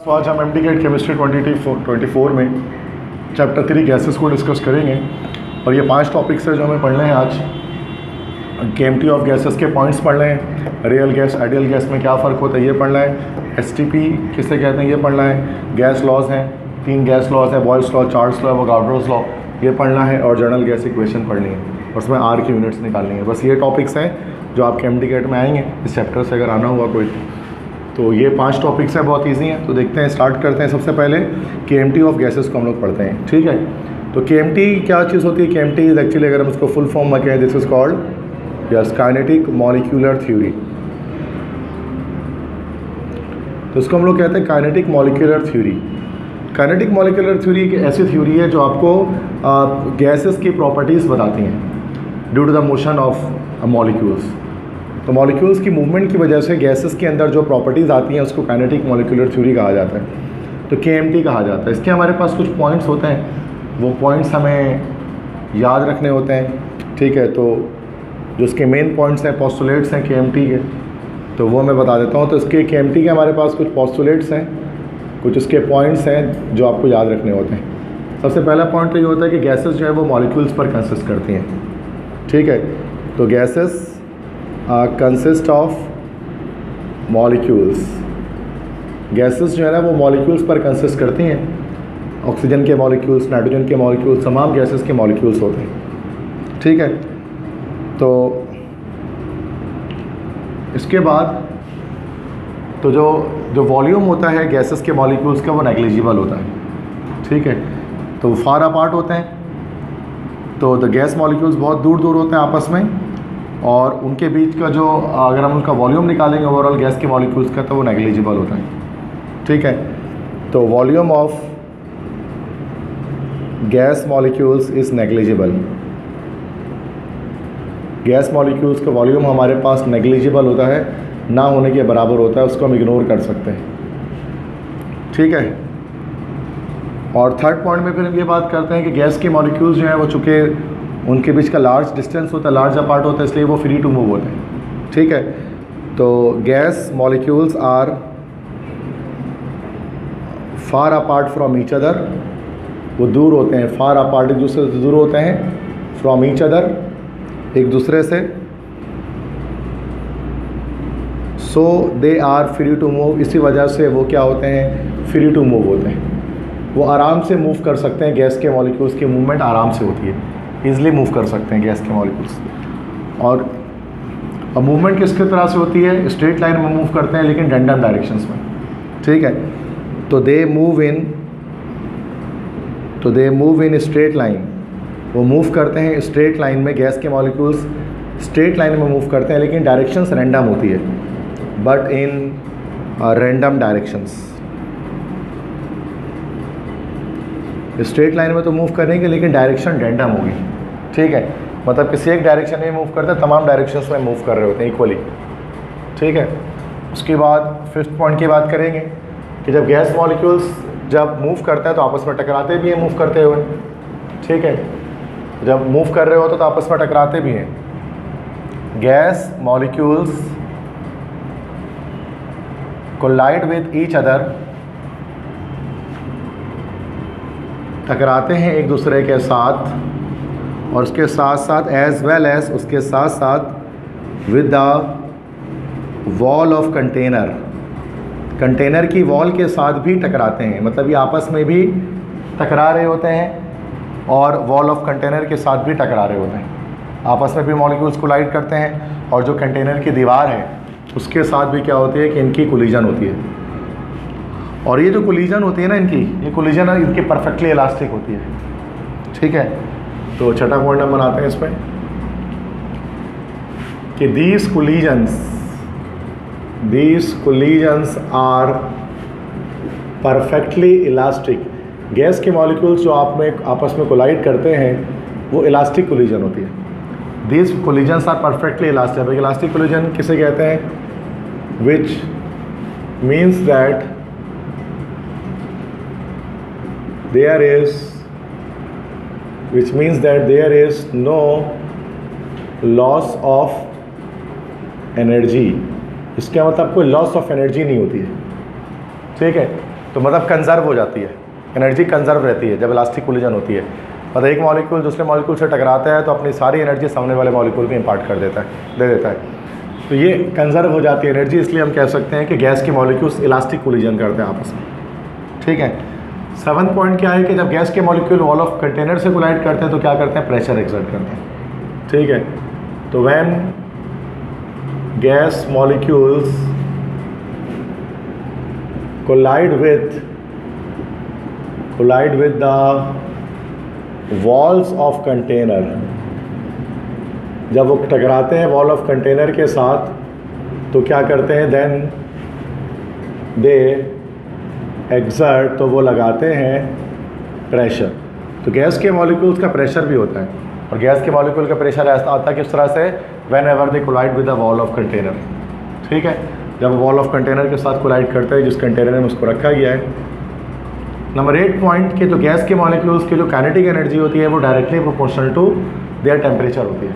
तो आज हम एमडीकेट केमिस्ट्री 2024 में चैप्टर 3 गैसेस को डिस्कस करेंगे और ये 5 टॉपिक्स है जो हमें पढ़ने हैं आज। केमिस्ट्री ऑफ गैसेस के पॉइंट्स पढ़ रहे हैं, रियल गैस आइडियल गैस में क्या फ़र्क होता है ये पढ़ना है, एसटीपी किसे कहते हैं ये पढ़ना है, गैस लॉज हैं 3 गैस लॉज हैं, Boyle's law, Charles law, Avogadro's law ये पढ़ना है और जर्नल गैस इक्वेशन पढ़नी है और उसमें आर की यूनिट्स निकालनी है। बस ये टॉपिक्स हैं जो आपके एमडीकेट में आएंगे इस चैप्टर से अगर आना हुआ कोई। तो ये 5 टॉपिक्स हैं, बहुत इजी हैं। तो देखते हैं, स्टार्ट करते हैं। सबसे पहले केएमटी ऑफ गैसेस को हम लोग पढ़ते हैं, ठीक है। तो केएमटी क्या चीज़ होती है? केएमटी इज एक्चुअली, अगर हम इसको फुल फॉर्म में कहें, this is called yes kinetic molecular theory. तो इसको हम लोग कहते हैं kinetic molecular theory. Kinetic molecular theory एक ऐसी थ्योरी है जो आपको गैसेस की प्रॉपर्टीज़ बताती हैं due to the motion of molecules. तो मॉलिक्यूल्स की मूवमेंट की वजह से गैसेस के अंदर जो प्रॉपर्टीज़ आती हैं उसको काइनेटिक मॉलिक्यूलर थ्योरी कहा जाता है, तो केएमटी कहा जाता है। इसके हमारे पास कुछ पॉइंट्स होते हैं, वो पॉइंट्स हमें याद रखने होते हैं, ठीक है। तो जो इसके मेन पॉइंट्स हैं, पोस्टुलेट्स हैं केएमटी के, तो वो मैं बता देता हूँ। तो इसके केएमटी के हमारे पास कुछ पोस्टुलेट्स हैं, कुछ उसके पॉइंट्स हैं जो आपको याद रखने होते हैं। सबसे पहला पॉइंट तो ये होता है कि गैसेस जो है वो मॉलिक्यूल्स पर कंसिस्ट करती हैं, ठीक है। तो gases consist of molecules, gases जो है ना वो मॉलिक्यूल्स पर कंसिस्ट करती हैं। ऑक्सीजन के मॉलिक्यूल्स, नाइट्रोजन के मॉलिक्यूल्स, तमाम गैसेस के मॉलिक्यूल्स होते हैं, ठीक है। तो इसके बाद तो जो वॉल्यूम होता है गैसेस के मॉलिक्यूल्स का वो नेग्लिजिबल होता है, ठीक है। तो वो फार अपार्ट होते हैं, तो द गैस मॉलिक्यूल्स बहुत दूर दूर होते हैं आपस में, और उनके बीच का जो अगर हम उनका वॉल्यूम निकालेंगे ओवरऑल गैस के मॉलिक्यूल्स का, तो वो नेग्लिजिबल होता है, ठीक है। तो volume of gas molecules is negligible. Gas molecules का वॉल्यूम हमारे पास नेग्लिजिबल होता है, ना होने के बराबर होता है, उसको हम इग्नोर कर सकते हैं, ठीक है। और थर्ड पॉइंट में फिर हम ये बात करते हैं कि गैस के मॉलिक्यूल्स जो हैं वो चूँकि उनके बीच का लार्ज डिस्टेंस होता है, लार्ज अपार्ट होता है, इसलिए वो फ्री टू मूव होते हैं, ठीक है। तो gas molecules are far apart from each other, वो दूर होते हैं, फार अपार्ट, एक दूसरे से दूर होते हैं, फ्रॉम ईच अदर, एक दूसरे से। So they are free to move, इसी वजह से वो क्या होते हैं, फ्री टू मूव होते हैं। वो आराम से मूव कर सकते हैं, गैस के मॉलिक्यूल्स की मूवमेंट आराम से होती है, ईज़िली मूव कर सकते हैं गैस के मॉलिक्यूल्स। और अब मूवमेंट किस तरह से होती है? स्ट्रेट लाइन में मूव करते हैं, लेकिन रैंडम डायरेक्शंस में, ठीक है। तो they move in straight line, वो मूव करते हैं स्ट्रेट लाइन में, गैस के मॉलिक्यूल्स स्ट्रेट लाइन में मूव करते हैं, लेकिन डायरेक्शंस रैंडम होती है, but in random directions. Straight line में तो मूव करेंगे, लेकिन डायरेक्शन रैंडम होगी, ठीक है। मतलब किसी एक डायरेक्शन में मूव करते हैं, तमाम डायरेक्शंस में मूव कर रहे होते हैं इक्वली, ठीक है। उसके बाद फिफ्थ पॉइंट की बात करेंगे कि जब गैस मॉलिक्यूल्स जब मूव करते हैं तो आपस में टकराते भी हैं मूव करते हुए, ठीक है। जब मूव कर रहे होते तो आपस में टकराते भी हैं। Gas molecules collide with each other, टकराते हैं एक दूसरे के साथ, और उसके साथ साथ एज वेल एज उसके साथ साथ with the wall of container, container की वॉल के साथ भी टकराते हैं। मतलब ये आपस में भी टकरा रहे होते हैं और वॉल ऑफ कंटेनर के साथ भी टकरा रहे होते हैं, आपस में भी मॉलिक्यूल्स कोलाइड करते हैं, और जो कंटेनर की दीवार है उसके साथ भी क्या होती है कि इनकी कोलिजन होती है। और ये जो कोलिजन होती है ना इनकी, ये कोलिजन इनकी परफेक्टली इलास्टिक होती है, ठीक है। तो छठा पॉइंट हम बनाते हैं इसमें कि these collisions are perfectly elastic. Gas के मॉलिक्यूल्स जो आपस में कोलाइड करते हैं वो इलास्टिक कोलिजन होती है। These collisions are perfectly elastic. Elastic collision किसे कहते हैं? Which means that there is no loss of energy। इसका मतलब कोई लॉस ऑफ एनर्जी नहीं होती है, ठीक है। तो मतलब कंजर्व हो जाती है, एनर्जी कंजर्व रहती है जब इलास्टिक कोलिजन होती है। मतलब एक मॉलिक्यूल दूसरे मॉलिक्यूल से टकराता है तो अपनी सारी एनर्जी सामने वाले मॉलिक्यूल को इम्पार्ट कर देता है, दे देता है। तो ये कंजर्व हो जाती है एनर्जी, इसलिए हम कह सकते हैं कि गैस के मॉलिक्यूल्स इलास्टिक कोलिजन करते हैं आपस में। ठीक है। 7th पॉइंट क्या है कि जब गैस के मॉलिक्यूल वॉल ऑफ कंटेनर से कोलाइड करते हैं तो क्या करते हैं, प्रेशर एक्सर्ट करते हैं। ठीक है। तो when gas molecules collide with the walls of container, जब वो टकराते हैं वॉल ऑफ कंटेनर के साथ तो क्या करते हैं, देन दे एक्सर्ट, तो वो लगाते हैं प्रेशर। तो गैस के मॉलिक्यूल्स का प्रेशर भी होता है, और गैस के मॉलिक्यूल का प्रेशर ऐसा आता है किस तरह से, whenever they collide with the wall of container. ठीक है। जब वॉल ऑफ कंटेनर के साथ कोलाइड करते हैं जिस कंटेनर में उसको रखा गया है। नंबर 8 पॉइंट के, तो गैस के मॉलिक्यूल्स की जो काइनेटिक एनर्जी होती है वो directly proportional to their temperature होती है।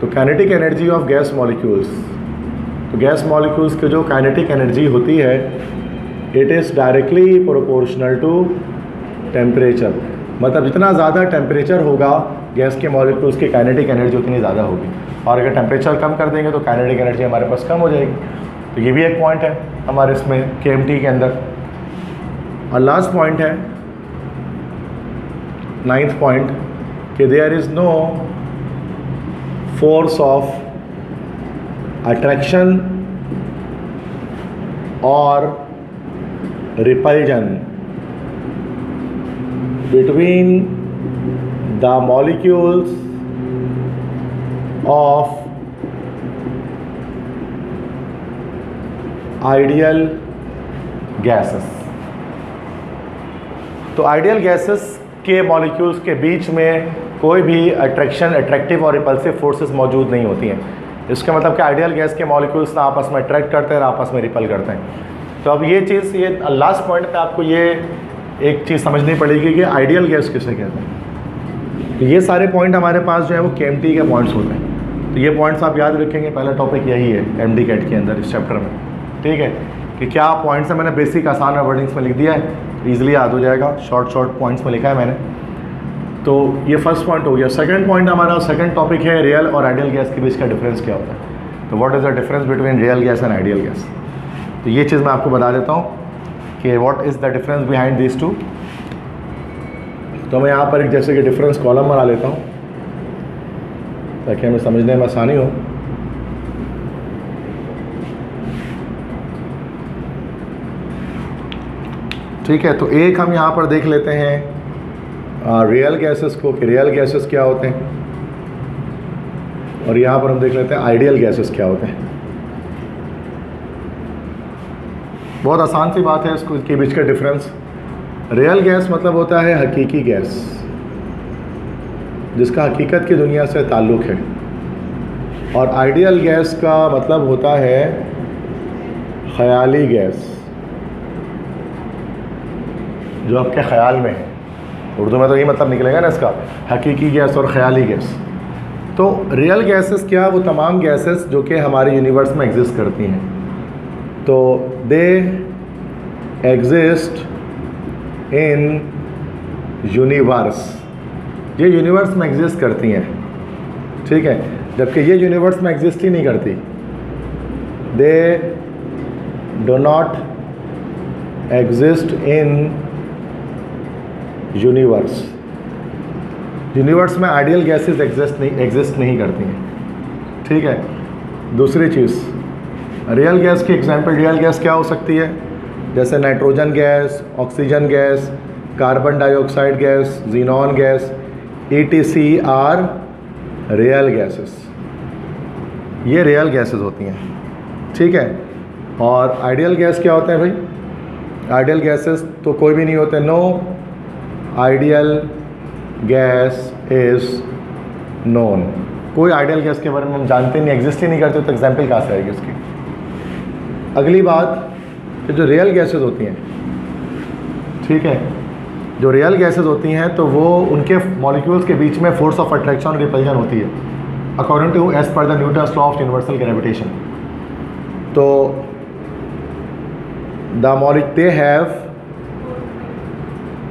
तो kinetic energy of gas molecules, तो गैस मॉलिक्यूल्स की जो काइनेटिक एनर्जी होती है it is directly proportional to temperature. मतलब जितना ज़्यादा टेम्परेचर होगा गैस के मॉलिक्यूल्स की काइनेटिक एनर्जी उतनी ज़्यादा होगी, और अगर टेम्परेचर कम कर देंगे तो काइनेटिक एनर्जी हमारे पास कम हो जाएगी। तो ये भी एक पॉइंट है हमारे इसमें KMT के अंदर। और लास्ट पॉइंट है 9th पॉइंट कि there is no force of attraction और repulsion between the molecules of ideal gases. तो आइडियल गैसेस के मॉलिक्यूल्स के बीच में कोई भी अट्रैक्टिव और रिपल्सिव फोर्सेस मौजूद नहीं होती हैं। इसका मतलब कि आइडियल गैस के मॉलिक्यूल्स ना आपस में अट्रैक्ट करते हैं ना आपस में रिपल करते हैं। तो अब ये चीज़, ये लास्ट पॉइंट पे आपको ये एक चीज़ समझनी पड़ेगी कि आइडियल गैस किसे कहते हैं। तो ये सारे पॉइंट हमारे पास जो है वो KMT के पॉइंट्स होते हैं। तो ये पॉइंट्स आप याद रखेंगे, पहला टॉपिक यही है MD कैट के अंदर इस चैप्टर में। ठीक है, कि क्या पॉइंट्स है, मैंने बेसिक आसान वर्डिंग्स में लिख दिया है, ईजिली याद हो जाएगा, शॉर्ट पॉइंट्स में लिखा है मैंने। तो ये फर्स्ट पॉइंट हो गया। सेकंड पॉइंट हमारा, सेकंड टॉपिक है रियल और आइडियल गैस के बीच का डिफरेंस क्या होता है। तो what is the difference between real gas and ideal gas. तो ये चीज़ मैं आपको बता देता हूँ कि what is the difference behind this two. तो मैं यहाँ पर एक जैसे कि डिफरेंस कॉलम बना लेता हूँ ताकि हमें समझने में आसानी हो। ठीक है, तो एक हम यहाँ पर देख लेते हैं रियल गैसेस को कि रियल गैसेस क्या होते हैं, और यहाँ पर हम देख लेते हैं आइडियल गैसेस क्या होते हैं। बहुत आसान सी बात है इसको के बीच का डिफरेंस। रियल गैस मतलब होता है हकीकी गैस, जिसका हकीकत की दुनिया से ताल्लुक़ है, और आइडियल गैस का मतलब होता है ख़याली गैस, जो आपके ख़याल में है। उर्दू में तो यही मतलब निकलेगा ना इसका, हकीकी गैस और ख़याली गैस। तो रियल गैसेस क्या, वो तमाम गैसेस जो कि हमारे यूनिवर्स में एग्जिस्ट करती हैं। तो दे एग्जिस्ट इन यूनिवर्स, ये यूनिवर्स में एग्जिस्ट करती हैं। ठीक है, जबकि ये यूनिवर्स में एग्जिस्ट ही नहीं करती। They do not exist in universe. Universe में आइडियल गैसेस एग्जिस्ट नहीं करती हैं। ठीक है, दूसरी चीज़, रियल गैस की एग्जांपल, रियल गैस क्या हो सकती है, जैसे nitrogen gas, oxygen gas, carbon dioxide gas, xenon gas, ETC are real gases. ये रियल गैसेस होती हैं। ठीक है, और आइडियल गैस क्या होते हैं भाई, आइडियल गैसेस तो कोई भी नहीं होते। No ideal gas is known, कोई आइडियल गैस के बारे में हम जानते नहीं, एग्जिस्ट ही नहीं करते, तो एग्जाम्पल कहाँ से आएगी उसकी। अगली बात कि जो रियल गैसेस होती हैं, ठीक है, जो रियल गैसेस होती हैं तो वो उनके मॉलिक्यूल्स के बीच में फोर्स ऑफ अट्रैक्शन और रिपल्जन होती है according to as per the Newton's law of universal gravitation. तो they have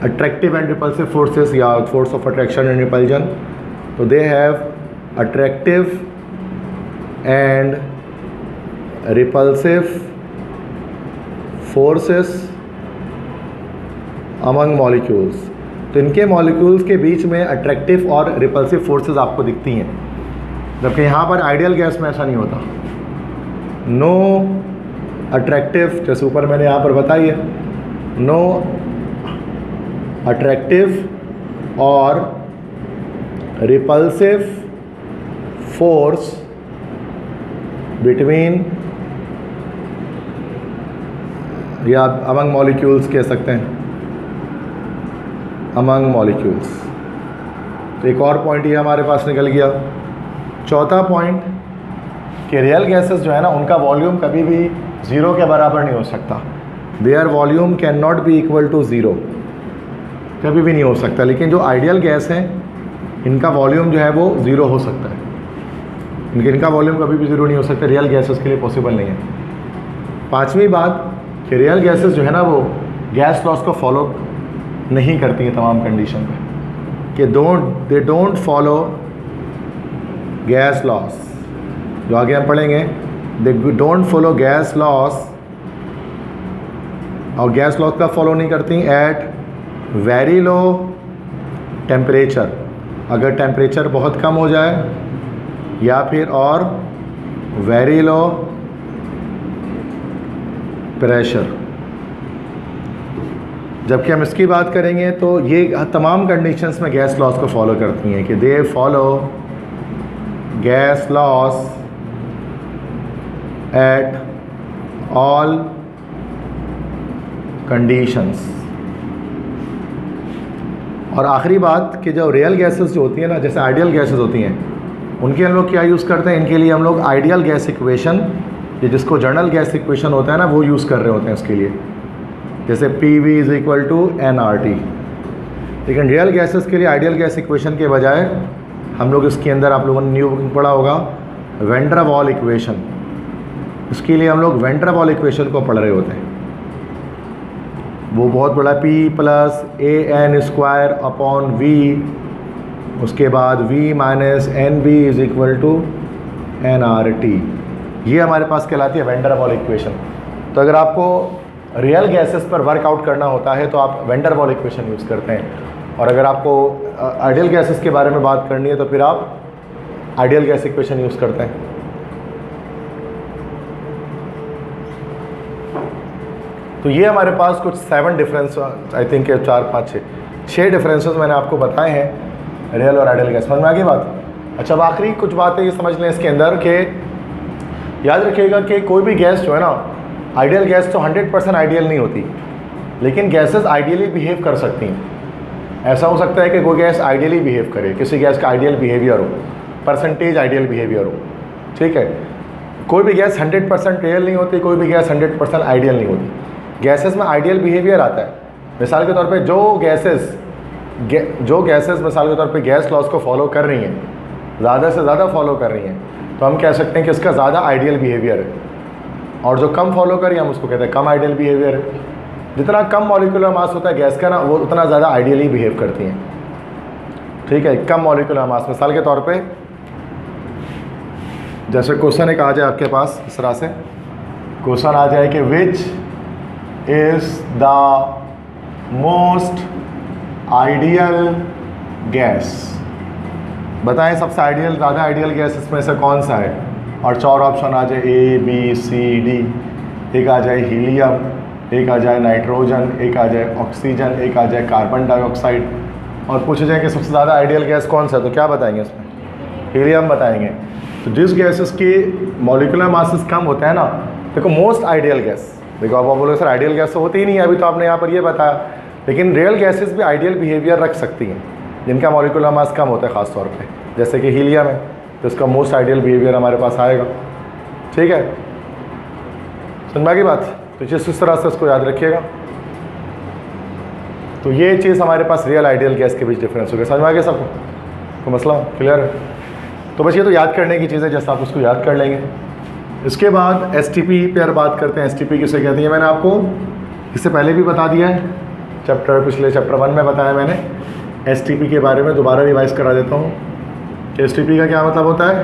attractive and repulsive forces या force of attraction and repulsion. तो they have attractive and repulsive forces among molecules. तो इनके molecules के बीच में अट्रैक्टिव और repulsive forces आपको दिखती हैं, जबकि यहाँ पर आइडियल गैस में ऐसा नहीं होता। नो अट्रैक्टिव, जैसे ऊपर मैंने यहाँ पर बताई है, नो अट्रैक्टिव और रिपल्सिव फोर्स बिटवीन, या अमंग मॉलिक्यूल्स कह सकते हैं, अमंग मॉलिक्यूल्स। तो एक और पॉइंट ये हमारे पास निकल गया। चौथा पॉइंट कि रियल गैसेस जो है ना, उनका वॉल्यूम कभी भी ज़ीरो के बराबर नहीं हो सकता। Their volume can not be equal to zero, कभी भी नहीं हो सकता। लेकिन जो आइडियल गैस हैं, इनका वॉल्यूम जो है वो ज़ीरो हो सकता है। इनका वॉल्यूम कभी भी ज़ीरो नहीं हो सकता, रियल गैसेस के लिए पॉसिबल नहीं है। पांचवी बात कि रियल गैसेस जो है ना, वो गैस लॉस को फॉलो नहीं करती हैं तमाम कंडीशन पे, कि they don't follow gas laws. जो आगे हम पढ़ेंगे, they don't follow gas laws, और गैस लॉस का फॉलो नहीं करती एट वेरी लो टेम्परेचर। अगर टेम्परेचर बहुत कम हो जाए, या फिर और वेरी लो प्रेशर। जबकि हम इसकी बात करेंगे तो ये तमाम कंडीशंस में गैस लॉस को फॉलो करती हैं, कि they follow gas laws at all conditions. और आखिरी बात कि जो रियल गैसेस जो होती है ना, जैसे आइडियल गैसेस होती हैं, उनके हम लोग क्या यूज़ करते हैं, इनके लिए हम लोग आइडियल गैस इक्वेशन, ये जिसको जनरल गैस इक्वेशन होता है ना, वो यूज़ कर रहे होते हैं इसके लिए, जैसे PV is equal to nRT। लेकिन रियल गैसेस के लिए आइडियल गैस इक्वेशन के बजाय हम लोग इसके अंदर, आप लोगों ने न्यू पढ़ा होगा, वैन डर वाल इक्वेशन, इसके लिए हम लोग वैन डर वाल इक्वेशन को पढ़ रहे होते हैं। वो बहुत बड़ा P plus AN² upon V, उसके बाद V minus NB is equal to nRT। ये हमारे पास कहलाती है वैन डर वाल इक्वेशन। तो अगर आपको रियल गैसेस पर वर्कआउट करना होता है तो आप van der Waals equation use करते हैं, और अगर आपको आइडियल गैसेस के बारे में बात करनी है तो फिर आप आइडियल गैस इक्वेशन यूज़ करते हैं। तो ये हमारे पास कुछ 7 डिफरेंस, आई थिंक 4 5 6 डिफरेंसेस मैंने आपको बताए हैं रियल और आइडियल गैस। समझ में आ गई बात? अच्छा, अब आखिरी कुछ बातें ये समझ लें इसके अंदर कि याद रखिएगा कि कोई भी गैस जो है ना, आइडियल गैस तो 100% आइडियल नहीं होती, लेकिन गैसेस आइडियली बिहेव कर सकती हैं। ऐसा हो सकता है कि कोई गैस आइडियली बिहेव करे, किसी गैस का आइडियल बिहेवियर हो, परसेंटेज आइडियल बिहेवियर हो, ठीक है। कोई भी गैस 100% रियल नहीं होती, कोई भी गैस 100% आइडियल नहीं होती। गैसेस में आइडियल बिहेवियर आता है। मिसाल के तौर पे जो गैसेस मिसाल के तौर पे गैस लॉस को फॉलो कर रही हैं, ज़्यादा से ज़्यादा फॉलो कर रही हैं, तो हम कह सकते हैं कि इसका ज़्यादा आइडियल बिहेवियर है। और जो कम फॉलो करें, हम उसको कहते हैं कम आइडियल बिहेवियर है। जितना कम मॉलिक्यूलर मास होता है गैस का ना, वो उतना ज़्यादा आइडियली बिहेव करती हैं, ठीक है। कम मॉलिक्यूलर मास, मिसाल के तौर पे जैसे क्वेश्चन एक आ जाए आपके पास, इस तरह से क्वेश्चन आ जाए कि which is the most ideal gas, बताएं सबसे आइडियल, ज़्यादा आइडियल गैस इसमें से कौन सा है। और 4 ऑप्शन आ जाए A B C D, एक आ जाए हीलियम, एक आ जाए नाइट्रोजन, एक आ जाए ऑक्सीजन, एक आ जाए कार्बन डाइऑक्साइड, और पूछे जाए कि सबसे ज़्यादा आइडियल गैस कौन सा है, तो क्या बताएंगे इसमें? हीलियम बताएंगे। तो जिस गैसेस की मॉलिक्यूलर मासेस कम होता है ना, देखो मोस्ट आइडियल गैस, देखो आप बोलोगे सर आइडियल गैस तो होती ही नहीं है, अभी तो आपने यहाँ पर ये बताया, लेकिन रियल गैसेस भी आइडियल बिहेवियर रख सकती हैं जिनका मॉलिक्यूलर मास कम होता है ख़ास तौर पे, जैसे कि हीलियम है तो इसका मोस्ट आइडियल बिहेवियर हमारे पास आएगा, ठीक है। समझ की बात? तो जिस तरह से इसको याद रखिएगा। तो ये चीज़ हमारे पास रियल आइडियल गैस के बीच डिफरेंस हो गया। समझ में आ गया सबको? तो मसला क्लियर है? तो बस ये तो याद करने की चीज़ है, जैसे आप उसको याद कर लेंगे इसके बाद STP पर बात करते हैं। STP किसे कहती है, मैंने आपको इससे पहले भी बता दिया है, पिछले चैप्टर 1 में बताया मैंने। STP के बारे में दोबारा रिवाइज करा देता हूँ कि STP का क्या मतलब होता है,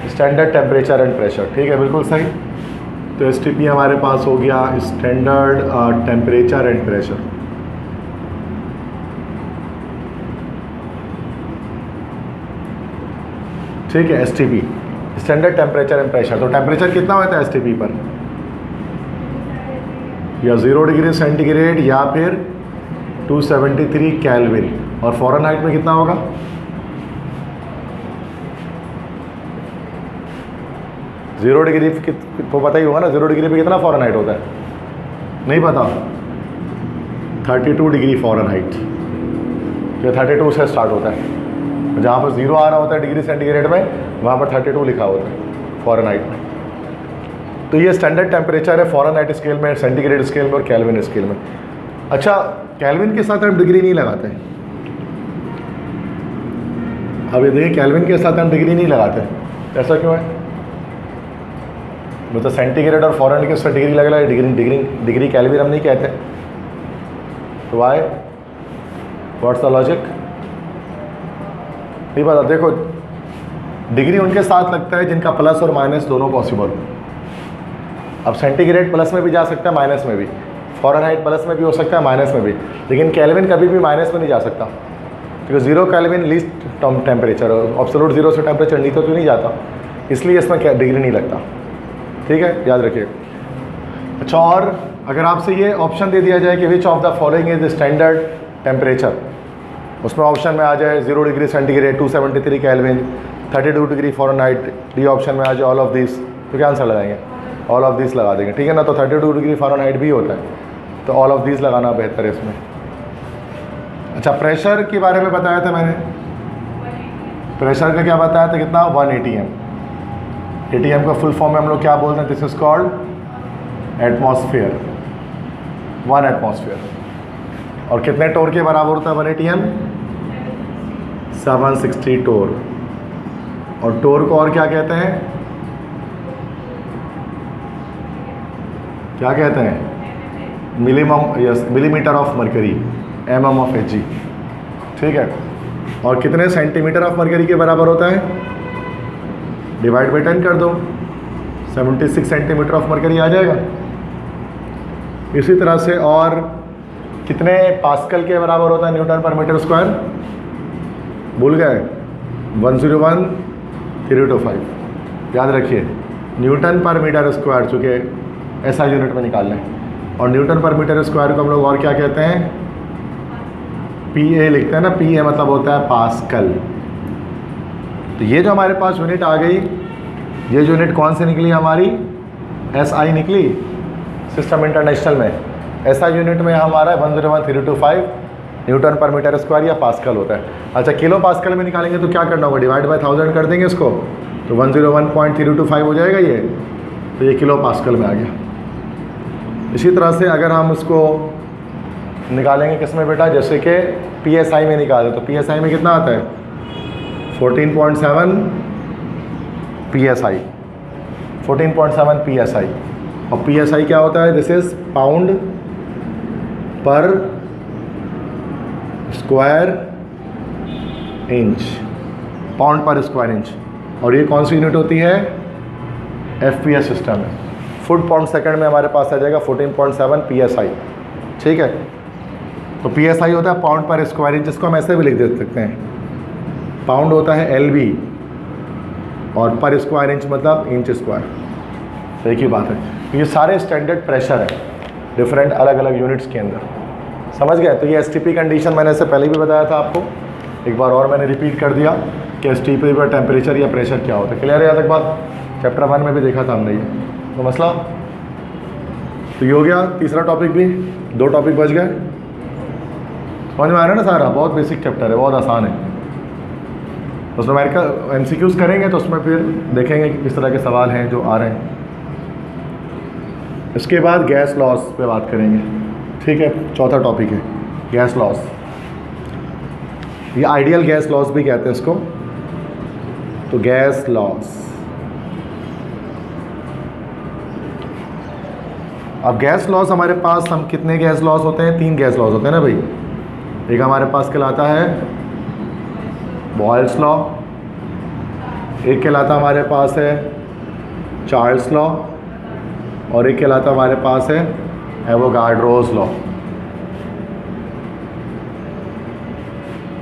स्टैंडर्ड टेम्परेचर एंड प्रेशर। ठीक है, बिल्कुल सही। तो STP हमारे पास हो गया स्टैंडर्ड टेम्परेचर एंड प्रेशर। ठीक है, STP standard temperature and pressure. तो टेम्परेचर कितना होता है STP पर, या 0 डिग्री सेंटीग्रेड या फिर 273 केल्विन, और फ़ारेनहाइट में कितना होगा, जीरो डिग्री तो पता ही होगा ना, 0 डिग्री पे कितना फ़ारेनहाइट होता है, नहीं पता, 32 डिग्री फ़ारेनहाइट। ये 32 से स्टार्ट होता है, जहाँ पर 0 आ रहा होता है डिग्री सेंटीग्रेड में, वहाँ पर 32 लिखा होता है फ़ारेनहाइट में। तो ये स्टैंडर्ड टेम्परेचर है फ़ारेनहाइट स्केल में, सेंटीग्रेड स्केल में और केल्विन स्केल में। अच्छा, केल्विन के साथ हम डिग्री नहीं लगाते। अब ये देखिए, केल्विन के साथ हम डिग्री नहीं लगाते, ऐसा क्यों है? मतलब सेंटीग्रेड और फ़ारेनहाइट के साथ डिग्री लगा, डिग्री केल्विन हम नहीं कहते। तो वाई, व्हाट्स द लॉजिक, नहीं पता। देखो, डिग्री उनके साथ लगता है जिनका प्लस और माइनस दोनों पॉसिबल। अब सेंटीग्रेड प्लस में भी जा सकता है, माइनस में भी, फ़ारेनहाइट प्लस में भी हो सकता है, माइनस में भी, लेकिन केल्विन कभी भी माइनस में नहीं जा सकता, क्योंकि 0 केल्विन लीस्ट टेम्परेचर, एब्सोल्यूट 0 से टेम्परेचर नीचे तो नहीं जाता, इसलिए इसमें डिग्री नहीं लगता। ठीक है, याद रखिए। अच्छा, और अगर आपसे ये ऑप्शन दे दिया जाए कि which of the following is standard temperature, उसमें ऑप्शन में आ जाए 0 degree centigrade, 273 kelvin, 32 degree Fahrenheit, D option में आ जाए ऑल ऑफ दिस, तो क्या आंसर लगाएंगे? ऑल ऑफ दिस लगा देंगे। ठीक है ना, तो 32 डिग्री फ़ारेनहाइट भी होता है, तो ऑल ऑफ दिस लगाना बेहतर है इसमें। अच्छा, प्रेशर के बारे में बताया था मैंने, प्रेशर का क्या बताया था, कितना, 1 ATM। ATM का फुल फॉर्म में हम लोग क्या बोलते हैं, this is called atmosphere, 1 atmosphere. और कितने टोर के बराबर होता है 1 ATM? 760 टोर। और टोर को और क्या कहते हैं, क्या कहते हैं, millimetre of mercury, mm of Hg। ठीक है, और कितने सेंटीमीटर ऑफ मरकरी के बराबर होता है, डिवाइड बाई 10 कर दो, 76 सेंटीमीटर ऑफ मरकरी आ जाएगा। इसी तरह से और कितने पास्कल के बराबर होता है न्यूटन पर मीटर स्क्वायर, भूल गए, 101.325। याद रखिए, न्यूटन पर मीटर स्क्वायर, चूँकि ऐसा यूनिट में निकाल लें, और न्यूटन पर मीटर स्क्वायर को हम लोग और क्या कहते हैं, PA लिखते हैं ना, PA मतलब होता है पास्कल। तो ये जो हमारे पास यूनिट आ गई, ये यूनिट कौन सी निकली हमारी, SI निकली, सिस्टम इंटरनेशनल में। SI यूनिट में हमारा 101.325 न्यूटन पर मीटर स्क्वायर या पास्कल होता है। अच्छा, किलो पास्कल में निकालेंगे तो क्या करना होगा, डिवाइड बाय 1000 कर देंगे इसको, तो 101.325 हो जाएगा ये, तो ये किलो पास्कल में आ गया। इसी तरह से अगर हम इसको निकालेंगे किस में बेटा, जैसे कि PSI में निकाले, तो PSI में कितना आता है, 14.7 PSI, 14.7 PSI। और PSI क्या होता है, दिस इज पाउंड पर स्क्वायर इंच, पाउंड पर स्क्वायर इंच। और ये कौन सी यूनिट होती है, FPS सिस्टम है। फुट पाउंड सेकंड में हमारे पास आ जाएगा 14.7 PSI। ठीक है, तो PSI होता है पाउंड पर स्क्वायर इंच, जिसको हम ऐसे भी लिख दे सकते हैं, पाउंड होता है LB और पर स्क्वायर इंच मतलब इंच स्क्वायर, तो एक ही बात है। ये सारे स्टैंडर्ड प्रेशर है डिफरेंट अलग अलग यूनिट्स के अंदर, समझ गए। तो ये STP कंडीशन मैंने इससे पहले भी बताया था आपको, एक बार और मैंने रिपीट कर दिया कि STP पर टेम्परेचर या प्रेशर क्या होता है। क्लियर है यहाँ तक बात, चैप्टर 1 में भी देखा था हमने ये तो मसला। तो ये हो गया तीसरा टॉपिक भी, 2 टॉपिक बच गए, समझ में आ रहा है ना सारा, बहुत बेसिक चैप्टर है, बहुत आसान है। उसमें MCQs करेंगे तो उसमें फिर देखेंगे कि किस तरह के सवाल हैं जो आ रहे हैं। इसके बाद गैस लॉस पे बात करेंगे। ठीक है, चौथा टॉपिक है गैस लॉस, ये आइडियल गैस लॉस भी कहते हैं इसको। तो गैस लॉस, अब गैस लॉस हमारे पास हम कितने गैस लॉस होते हैं? 3 गैस लॉस होते हैं ना भाई। एक हमारे पास कहलाता है बॉयल्स लॉ, एक कहलाता हमारे पास है चार्ल्स लॉ, और एक कहलाता हमारे पास है एवोगाड्रोस लॉ।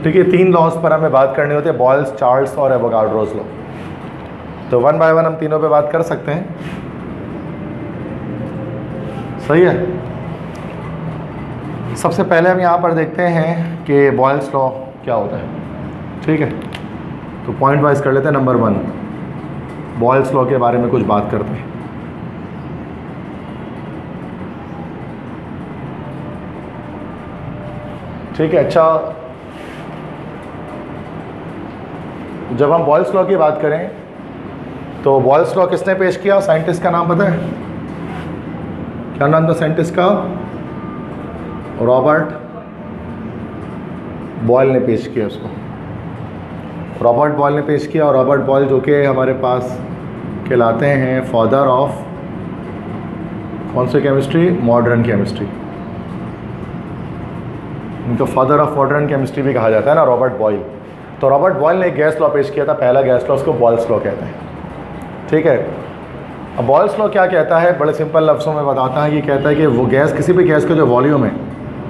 ठीक है, 3 लॉस पर हमें बात करनी होती है, बॉयल्स, चार्ल्स और एवोगाड्रोस लॉ। तो 1 बाय 1 हम तीनों पे बात कर सकते हैं। सही है। सबसे पहले हम यहाँ पर देखते हैं कि बॉयल्स लॉ क्या होता है। ठीक है, तो पॉइंट वाइज कर लेते हैं। नंबर 1, बॉयल्स लॉ के बारे में कुछ बात करते हैं। ठीक है, अच्छा, जब हम बॉयल्स लॉ की बात करें तो बॉयल्स लॉ किसने पेश किया? साइंटिस्ट का नाम पता है? क्या नाम था साइंटिस्ट का? रॉबर्ट बॉयल ने पेश किया उसको। रॉबर्ट बॉयल ने पेश किया, और रॉबर्ट बॉयल जो कि हमारे पास कहलाते हैं फादर ऑफ कौन सी केमिस्ट्री? Modern chemistry. इनको फादर ऑफ मॉडर्न केमिस्ट्री भी कहा जाता है ना, रॉबर्ट बॉयल। तो रॉबर्ट बॉयल ने एक गैस लॉ पेश किया था, पहला गैस लॉ, उसको बॉयल्स लॉ कहते हैं। ठीक है, अब बॉयल्स लॉ क्या कहता है? बड़े सिंपल लफ्ज़ों में बताता है कि कहता है कि वो गैस, किसी भी गैस का जो वॉल्यूम है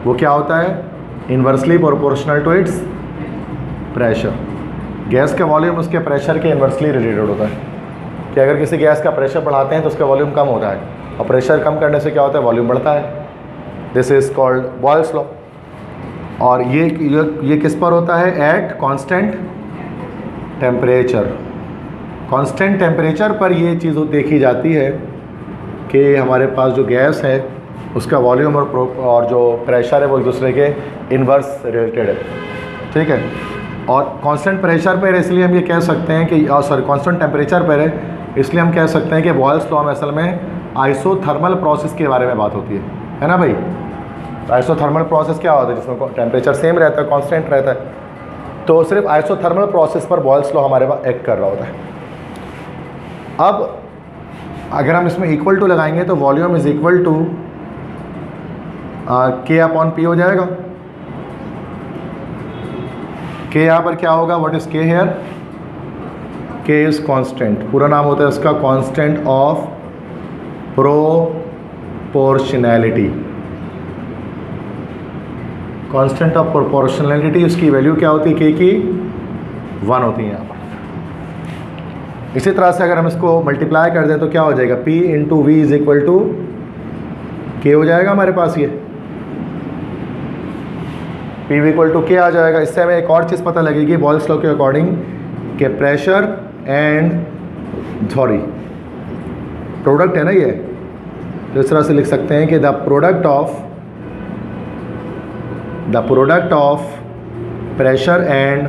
वो क्या होता है? Inversely proportional to its pressure. Gas का वॉल्यूम उसके प्रेशर के इन्वर्सली रिलेटेड होता है कि अगर किसी गैस का प्रेशर बढ़ाते हैं तो उसका वॉल्यूम कम होता है, और प्रेशर कम करने से क्या होता है? वॉल्यूम बढ़ता है। This is called Boyle's law. और ये किस पर होता है? At constant temperature. Constant temperature पर ये चीज़ देखी जाती है कि हमारे पास जो गैस है उसका वॉल्यूम और जो प्रेशर है वो एक दूसरे के इन्वर्स रिलेटेड है। ठीक है, और कांस्टेंट प्रेशर पर इसलिए हम ये कह सकते हैं कि कांस्टेंट टेम्परेचर पर है इसलिए हम कह सकते हैं कि बॉयल्स लॉ में असल में आइसोथर्मल प्रोसेस के बारे में बात होती है ना भाई। तो आइसोथर्मल प्रोसेस क्या होता है? जिसमें टेम्परेचर सेम रहता है, कांस्टेंट रहता है। तो सिर्फ आइसोथर्मल प्रोसेस पर बॉयल्स लॉ हमारे पास एक्ट कर रहा होता है। अब अगर हम इसमें इक्वल टू लगाएंगे तो वॉल्यूम इज इक्वल टू के अपॉन पी हो जाएगा। के यहाँ पर क्या होगा? व्हाट इज के हेयर? के इज कांस्टेंट, पूरा नाम होता है इसका constant of proportionality. Constant of proportionality, उसकी वैल्यू क्या होती है? के की 1 होती है यहाँ पर। इसी तरह से अगर हम इसको मल्टीप्लाई कर दें तो क्या हो जाएगा? P into V is equal to K हो जाएगा हमारे पास। ये P इक्वल टू के आ जाएगा। इससे हमें एक और चीज़ पता लगेगी बॉयल्स लॉ के अकॉर्डिंग कि प्रेशर एंड प्रोडक्ट है ना ये, तो इस तरह से लिख सकते हैं कि the product of pressure and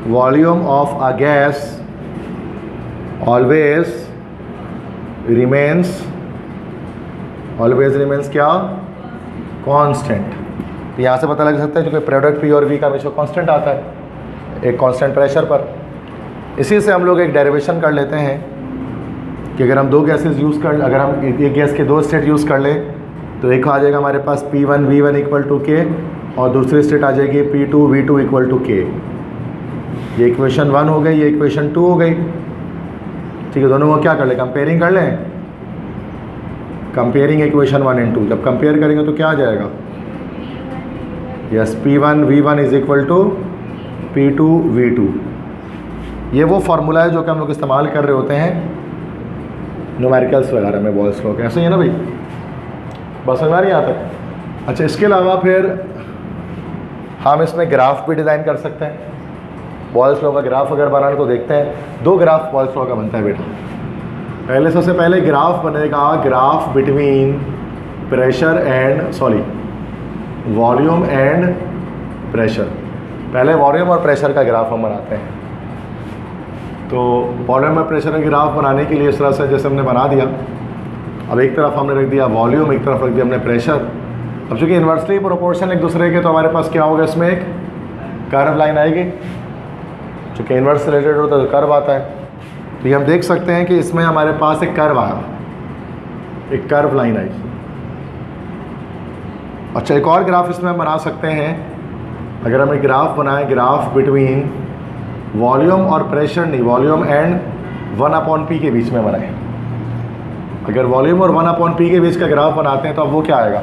volume of a gas always remains क्या? कांस्टेंट। तो यहाँ से पता लग सकता है जो कि प्रोडक्ट पी और वी का हमेशा कांस्टेंट आता है एक कांस्टेंट प्रेशर पर। इसी से हम लोग एक डेरिवेशन कर लेते हैं कि अगर हम 2 गैसेस यूज़ कर, अगर हम एक गैस के 2 स्टेट यूज़ कर लें तो एक आ जाएगा हमारे पास P1 V1 इक्वल टू के, और दूसरी स्टेट आ जाएगी P2 V2 इक्वल टू के। ये इक्वेशन 1 हो गई, ये इक्वेशन 2 हो गई। ठीक है, दोनों को क्या कर ले? कंपेयरिंग कर लें। कंपेयरिंग इक्वेशन 1 एंड 2, जब कंपेयर करेंगे तो क्या आ जाएगा? Yes, P1 V1 is equal to P2 V2। ये वो फार्मूला है जो कि हम लोग इस्तेमाल कर रहे होते हैं न्यूमेरिकल्स वगैरह में बॉयल्स लॉ के। ऐसे ही है ना भाई, बस समझ आ रही है यहाँ तक? अच्छा, इसके अलावा फिर हम इसमें ग्राफ भी डिज़ाइन कर सकते हैं। बॉयल्स लॉ का ग्राफ अगर बनाना तो देखते हैं 2 ग्राफ बॉयल्स लॉ का बनता है बेटा। पहले सबसे पहले ग्राफ बनेगा graph between pressure and volume and pressure. पहले वॉल्यूम और प्रेशर का ग्राफ हम बनाते हैं। तो वॉल्यूम और प्रेशर का ग्राफ बनाने के लिए इस तरह से जैसे हमने बना दिया, अब एक तरफ हमने रख दिया वॉल्यूम, एक तरफ रख दिया हमने प्रेशर। अब चूँकि इन्वर्सली प्रोपोर्शन एक दूसरे के, तो हमारे पास क्या होगा? इसमें एक कर्व लाइन आएगी। चूँकि इन्वर्स रिलेटेड होता है तो कर्व आता है। तो ये हम देख सकते हैं कि इसमें हमारे पास एक कर्व आया, एक कर्व लाइन आई। अच्छा, एक और ग्राफ इसमें हम बना सकते हैं। अगर हम एक ग्राफ बनाएं, ग्राफ बिटवीन वॉल्यूम और प्रेशर, नहीं, वॉल्यूम एंड 1/p के बीच में बनाएं। अगर वॉल्यूम और 1/p के बीच का ग्राफ बनाते हैं तो अब वो क्या आएगा?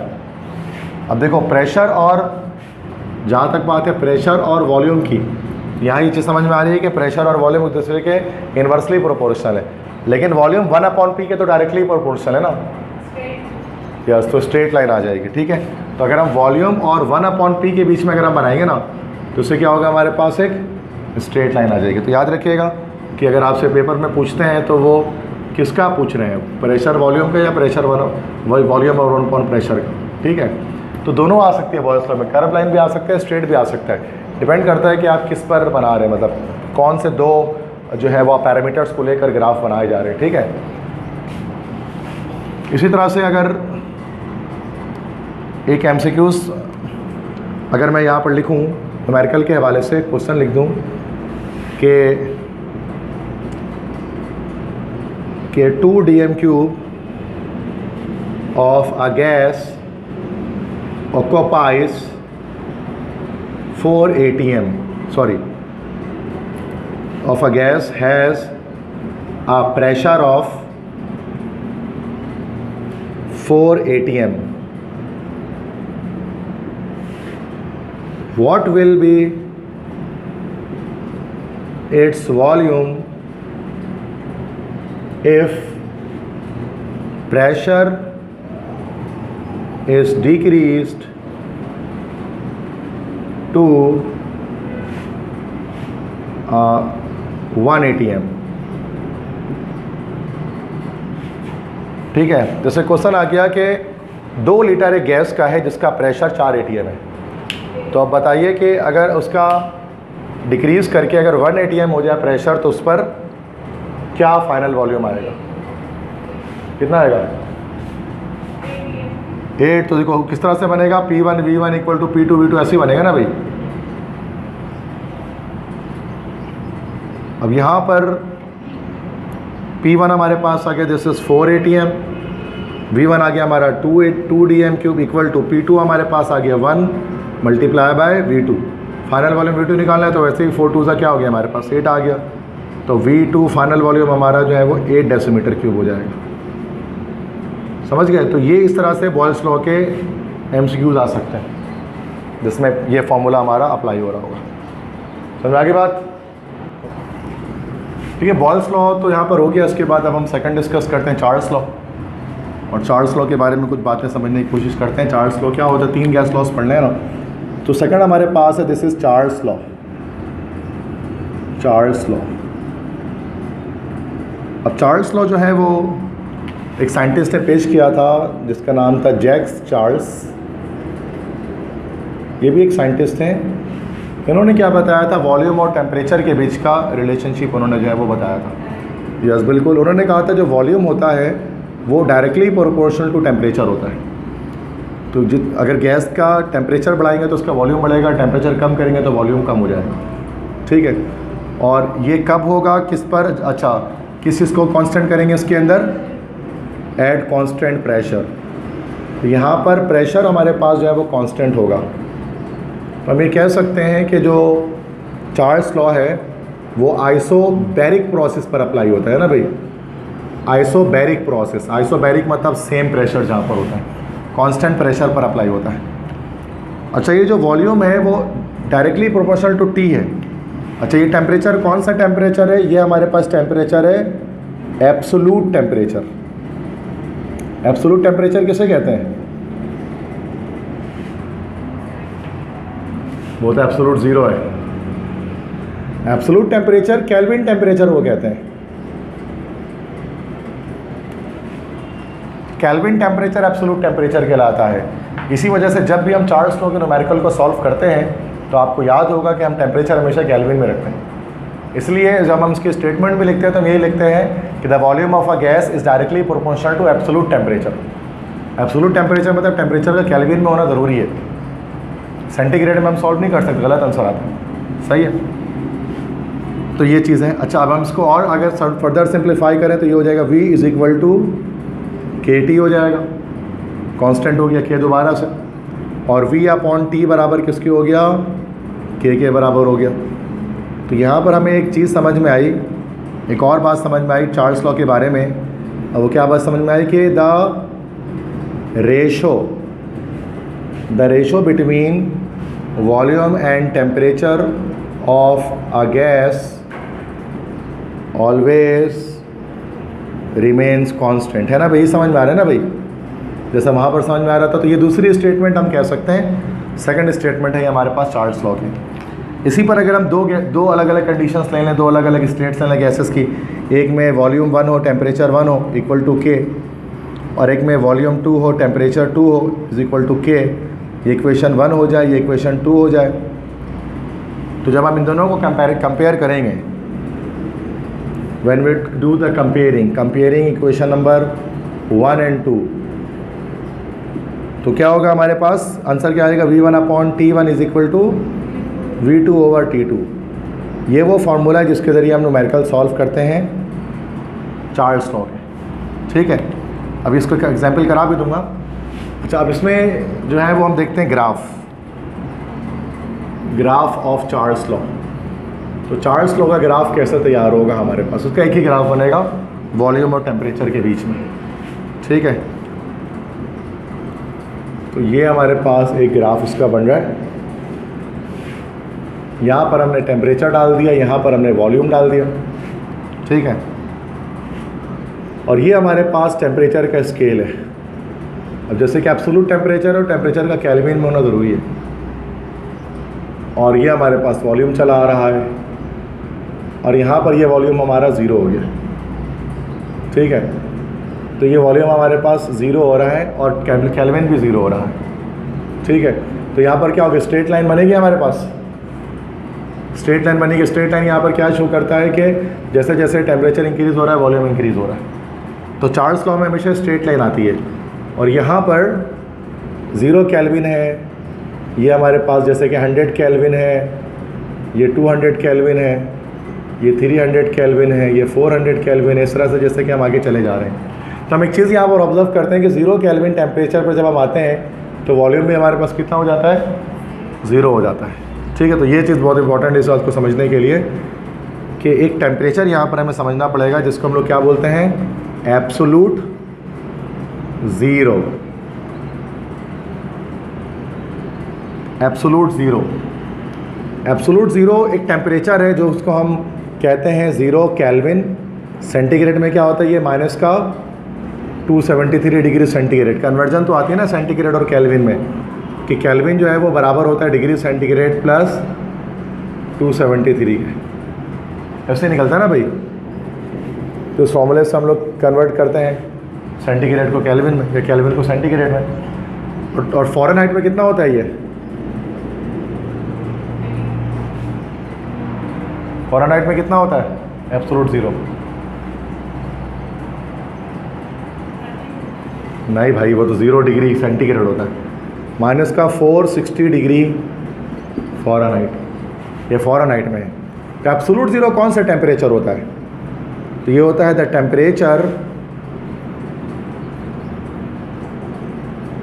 अब देखो, प्रेशर और, जहाँ तक बात है प्रेशर और वॉल्यूम की, यहाँ ये चीज़ समझ में आ रही है कि प्रेशर और वॉल्यूम एक दूसरे के इन्वर्सली प्रोपोर्शनल है, लेकिन वॉल्यूम 1/p के तो डायरेक्टली प्रोपोर्शनल है ना। यस, तो स्ट्रेट लाइन आ जाएगी। ठीक है, तो अगर हम वॉल्यूम और 1/p के बीच में अगर हम बनाएंगे ना, तो उससे क्या होगा, हमारे पास एक स्ट्रेट लाइन आ जाएगी। तो याद रखिएगा कि अगर आपसे पेपर में पूछते हैं तो वो किसका पूछ रहे हैं, प्रेशर वॉल्यूम का या प्रेशर वॉल्यूम और 1 प्रेशर का। ठीक है, तो दोनों आ सकती है बॉयल्स लॉ में, कर्व लाइन भी आ सकता है, स्ट्रेट भी आ सकता है, डिपेंड करता है कि आप किस पर बना रहे हैं, मतलब कौन से दो जो है वो पैरामीटर्स को लेकर ग्राफ बनाए जा रहे हैं। ठीक है, इसी तरह से अगर एक MCQs अगर मैं यहाँ पर लिखूँ न्यूमेरिकल के हवाले से क्वेश्चन लिख दूँ कि 2 dm³ of a gas occupies 4 atm, sorry, of a gas has a pressure of 4 atm. What will be its volume if pressure is decreased to 1 atm? ठीक है, जैसे क्वेश्चन आ गया कि 2 लीटर एक गैस का है जिसका प्रेशर 4 atm है, तो अब बताइए कि अगर उसका डिक्रीज़ करके अगर 1 atm हो जाए प्रेशर, तो उस पर क्या फाइनल वॉल्यूम आएगा, कितना आएगा? 8। तो देखो किस तरह से बनेगा, P1 V1 = P2 V2 ऐसे ही बनेगा ना भाई। अब यहाँ पर P1 हमारे पास आ गया, दिस इज 4 atm, V1 आ गया हमारा 2 dm³ इक्वल टू P2 हमारे पास आ गया 1 multiply by V2। Final volume V2 निकालना है, तो वैसे ही 4 2 सा क्या हो गया हमारे पास 8 आ गया, तो V2 फाइनल वॉल्यूम हमारा जो है वो 8 डेसीमीटर³ हो जाएगा। समझ गए? तो ये इस तरह से बॉयल्स लॉ के MCQs आ सकते हैं जिसमें ये फॉर्मूला हमारा अप्लाई हो रहा होगा। समझ आ गई बात? ठीक है, बॉयल्स लॉ तो यहाँ पर हो गया। इसके बाद अब हम सेकंड डिस्कस करते हैं चार्ल्स लॉ, और चार्ल्स लॉ के बारे में कुछ बातें समझने की कोशिश करते हैं। चार्ल्स लॉ क्या होता है, 3 गैस लॉस पढ़ने हैं ना, तो सेकंड हमारे पास है, this is Charles law. Charles law, अब चार्ल्स लॉ जो है वो एक साइंटिस्ट ने पेश किया था जिसका नाम था जैक्स चार्ल्स। ये भी एक साइंटिस्ट हैं। इन्होंने क्या बताया था, वॉल्यूम और टेम्परेचर के बीच का रिलेशनशिप उन्होंने जो है वो बताया था। यस बिल्कुल, उन्होंने कहा था जो वॉल्यूम होता है वो डायरेक्टली प्रोपोर्शनल टू टेम्परेचर होता है। तो अगर गैस का टेम्परेचर बढ़ाएंगे तो उसका वॉल्यूम बढ़ेगा, टेम्परेचर कम करेंगे तो वॉल्यूम कम हो जाएगा। ठीक है, और ये कब होगा, किस पर, अच्छा किस चीज़ को कांस्टेंट करेंगे इसके अंदर, एट कांस्टेंट प्रेशर। तो यहाँ पर प्रेशर हमारे पास जो है वो कांस्टेंट होगा। तो हम ये कह सकते हैं कि जो चार्ल्स लॉ है वो आइसोबैरिक प्रोसेस पर अप्लाई होता है ना भाई। आइसोबैरिक प्रोसेस, आइसोबैरिक मतलब सेम प्रेशर जहाँ पर होता है, कांस्टेंट प्रेशर पर अप्लाई होता है। अच्छा, ये जो वॉल्यूम है वो डायरेक्टली प्रोपोर्शनल टू टी है। अच्छा, ये टेम्परेचर कौन सा टेम्परेचर है, ये हमारे पास टेम्परेचर है एब्सोल्यूट टेम्परेचर। एब्सोल्यूट टेम्परेचर किसे कहते हैं, वो तो एब्सोल्यूट ज़ीरो है। एब्सोल्यूट टेम्परेचर केल्विन टेम्परेचर वो कहते हैं। केल्विन टेम्परेचर एब्सोल्यूट टेम्परेचर कहलाता है। इसी वजह से जब भी हम चार्ल्स लॉ के न्यूमेरिकल को सॉल्व करते हैं तो आपको याद होगा कि हम टेम्परेचर हमेशा केल्विन में रखते हैं। इसलिए जब हम इसकी स्टेटमेंट भी लिखते हैं तो हम यही लिखते हैं कि the volume of a gas is directly proportional to absolute temperature. Absolute temperature मतलब टेम्परेचर का केल्विन में होना ज़रूरी है। सेंटीग्रेड में हम सॉल्व नहीं कर सकते, गलत आंसर आता है। सही है, तो ये चीज़ है। अच्छा, अब हम इसको और अगर फर्दर सिंप्लीफाई करें तो ये हो जाएगा V = KT हो जाएगा, कांस्टेंट हो गया K दोबारा से। और v अपॉन टी बराबर किसके हो गया, k के बराबर हो गया। तो यहाँ पर हमें एक चीज़ समझ में आई, एक और बात समझ में आई चार्ल्स लॉ के बारे में। और वो क्या बात समझ में आई कि the ratio between volume and temperature of a gas always remains constant, है ना भाई, समझ में आ रहा है ना भाई, जैसा वहाँ पर समझ में आ रहा था। तो ये दूसरी स्टेटमेंट हम कह सकते हैं, सेकंड स्टेटमेंट है हमारे पास चार्ल्स लॉ की। इसी पर अगर हम दो अलग अलग कंडीशंस ले लें, दो अलग अलग स्टेट्स ले लें गैसेस की, एक में वॉल्यूम 1 हो टेम्परेचर 1 हो इक्वल टू के, और एक में वॉल्यूम 2 हो टेम्परेचर 2 हो इज इक्वल टू के, ये इक्वेशन 1 हो जाए, ये इक्वेशन 2 हो जाए। तो जब हम इन दोनों को कंपेयर करेंगे, when we do the comparing equation number 1 and 2, तो क्या होगा हमारे पास, आंसर क्या आएगा, v1 upon t1 is equal to v2 over t2। ये वो फार्मूला है जिसके ज़रिए हम न्यूमेरिकल सॉल्व करते हैं चार्ल्स लॉ के, ठीक है। अभी इसको एग्जाम्पल करा भी दूंगा। अच्छा, अब इसमें जो है वो हम देखते हैं ग्राफ ऑफ चार्ल्स लॉ। तो चार्ल्स लॉ का ग्राफ कैसे तैयार होगा हमारे पास, उसका एक ही ग्राफ बनेगा वॉल्यूम और टेम्परेचर के बीच में, ठीक है। तो ये हमारे पास एक ग्राफ इसका बन रहा है, यहाँ पर हमने टेम्परेचर डाल दिया, यहाँ पर हमने वॉल्यूम डाल दिया, ठीक है। और ये हमारे पास टेम्परेचर का स्केल है। अब जैसे कि एब्सोल्यूट टेम्परेचर और टेम्परेचर का केल्विन में होना ज़रूरी है, और ये हमारे पास वॉल्यूम चला आ रहा है, और यहाँ पर ये वॉल्यूम हमारा ज़ीरो हो गया, ठीक है। तो ये वॉल्यूम हमारे पास ज़ीरो हो रहा है और केल्विन भी ज़ीरो हो रहा है, ठीक है। तो यहाँ पर क्या होगा, स्ट्रेट लाइन बनेगी हमारे पास, स्ट्रेट लाइन बनेगी। स्ट्रेट लाइन यहाँ पर क्या शो करता है कि जैसे जैसे टेम्परेचर इंक्रीज़ हो रहा है वॉल्यूम इंक्रीज़ हो रहा है। तो चार्ल्स लॉ में हमेशा स्ट्रेट लाइन आती है, और यहाँ पर 0 केल्विन है, ये हमारे पास जैसे कि 100 केल्विन है, ये 200 केल्विन है, ये 300 केल्विन है, ये 400 केल्विन है, इस तरह से जैसे कि हम आगे चले जा रहे हैं। तो हम एक चीज़ यहाँ पर ऑब्जर्व करते हैं कि 0 केल्विन टेम्परेचर पर जब हम आते हैं तो वॉल्यूम भी हमारे पास कितना हो जाता है, 0 हो जाता है, ठीक है। तो ये चीज़ बहुत इंपॉर्टेंट है इस बात को समझने के लिए कि एक टेम्परेचर यहाँ पर हमें समझना पड़ेगा जिसको हम लोग क्या बोलते हैं, एब्सोल्यूट ज़ीरो। एब्सोल्यूट ज़ीरो एक टेम्परेचर है जो उसको हम कहते हैं 0 केल्विन। सेंटीग्रेड में क्या होता है, ये माइनस का 273 डिग्री सेंटीग्रेड। कन्वर्जन तो आती है ना सेंटीग्रेड और केल्विन में, कि केल्विन जो है वो बराबर होता है डिग्री सेंटीग्रेड प्लस 273 के, ऐसे निकलता है ना भाई। तो इस फॉर्मूले से हम लोग कन्वर्ट करते हैं सेंटीग्रेड को केल्विन में या केल्विन को सेंटीग्रेड में। और फ़ारेनहाइट में कितना होता है, ये फ़ारेनहाइट में कितना होता है, एब्सोल्यूट ज़ीरो। नहीं भाई, वो तो 0 डिग्री सेंटीग्रेड होता है, माइनस का 460 डिग्री फ़ारेनहाइट, ये फ़ारेनहाइट में है। तो एब्सोल्यूट ज़ीरो कौन सा टेम्परेचर होता है, तो ये होता है the temperature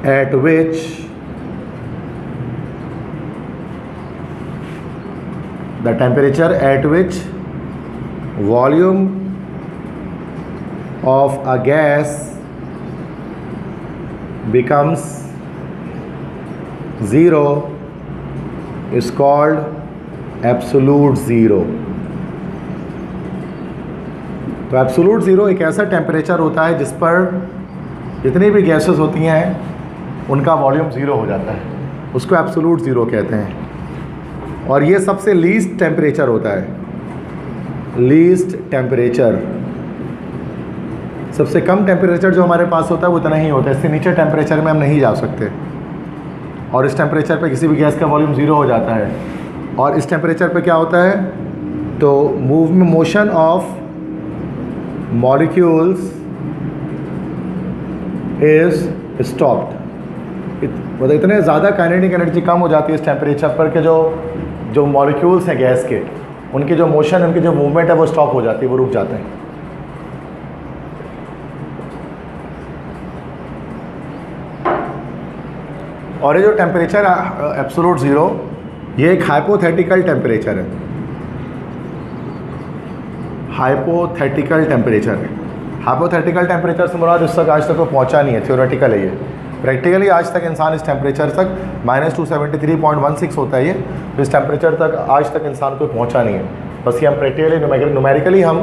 at which volume of a gas becomes 0 is called absolute zero. तो एब्सोल्यूट ज़ीरो एक ऐसा टेम्परेचर होता है जिस पर जितनी भी गैसेस होती हैं उनका वॉल्यूम ज़ीरो हो जाता है, उसको एब्सोल्यूट ज़ीरो कहते हैं। और ये सबसे लीस्ट टेम्परेचर होता है, लीस्ट टेम्परेचर, सबसे कम टेम्परेचर जो हमारे पास होता है वो इतना ही होता है, इससे नीचे टेम्परेचर में हम नहीं जा सकते। और इस टेम्परेचर पे किसी भी गैस का वॉल्यूम ज़ीरो हो जाता है। और इस टेम्परेचर पे क्या होता है, तो motion of molecules is stopped. मतलब इतने ज़्यादा काइनेटिक एनर्जी कम हो जाती है इस टेम्परेचर पर कि जो मॉलिक्यूल्स हैं गैस के, उनकी जो मोशन, उनकी जो मूवमेंट है वो स्टॉप हो जाती है, वो रुक जाते हैं। और ये जो टेम्परेचर है एब्सोल्यूट ज़ीरो, ये एक हाइपोथेटिकल टेम्परेचर है, हाइपोथेटिकल टेम्परेचर है। हाइपोथेटिकल टेम्परेचर से मुराद इस तक आज तक वो पहुंचा नहीं है, थ्योरेटिकल है ये। प्रैक्टिकली आज तक इंसान इस टेम्परेचर तक -273.16 होता है ये, तो इस टेम्परेचर तक आज तक इंसान कोई पहुंचा नहीं है। बस ये हम प्रैक्टिकली न्यूमेरिकली हम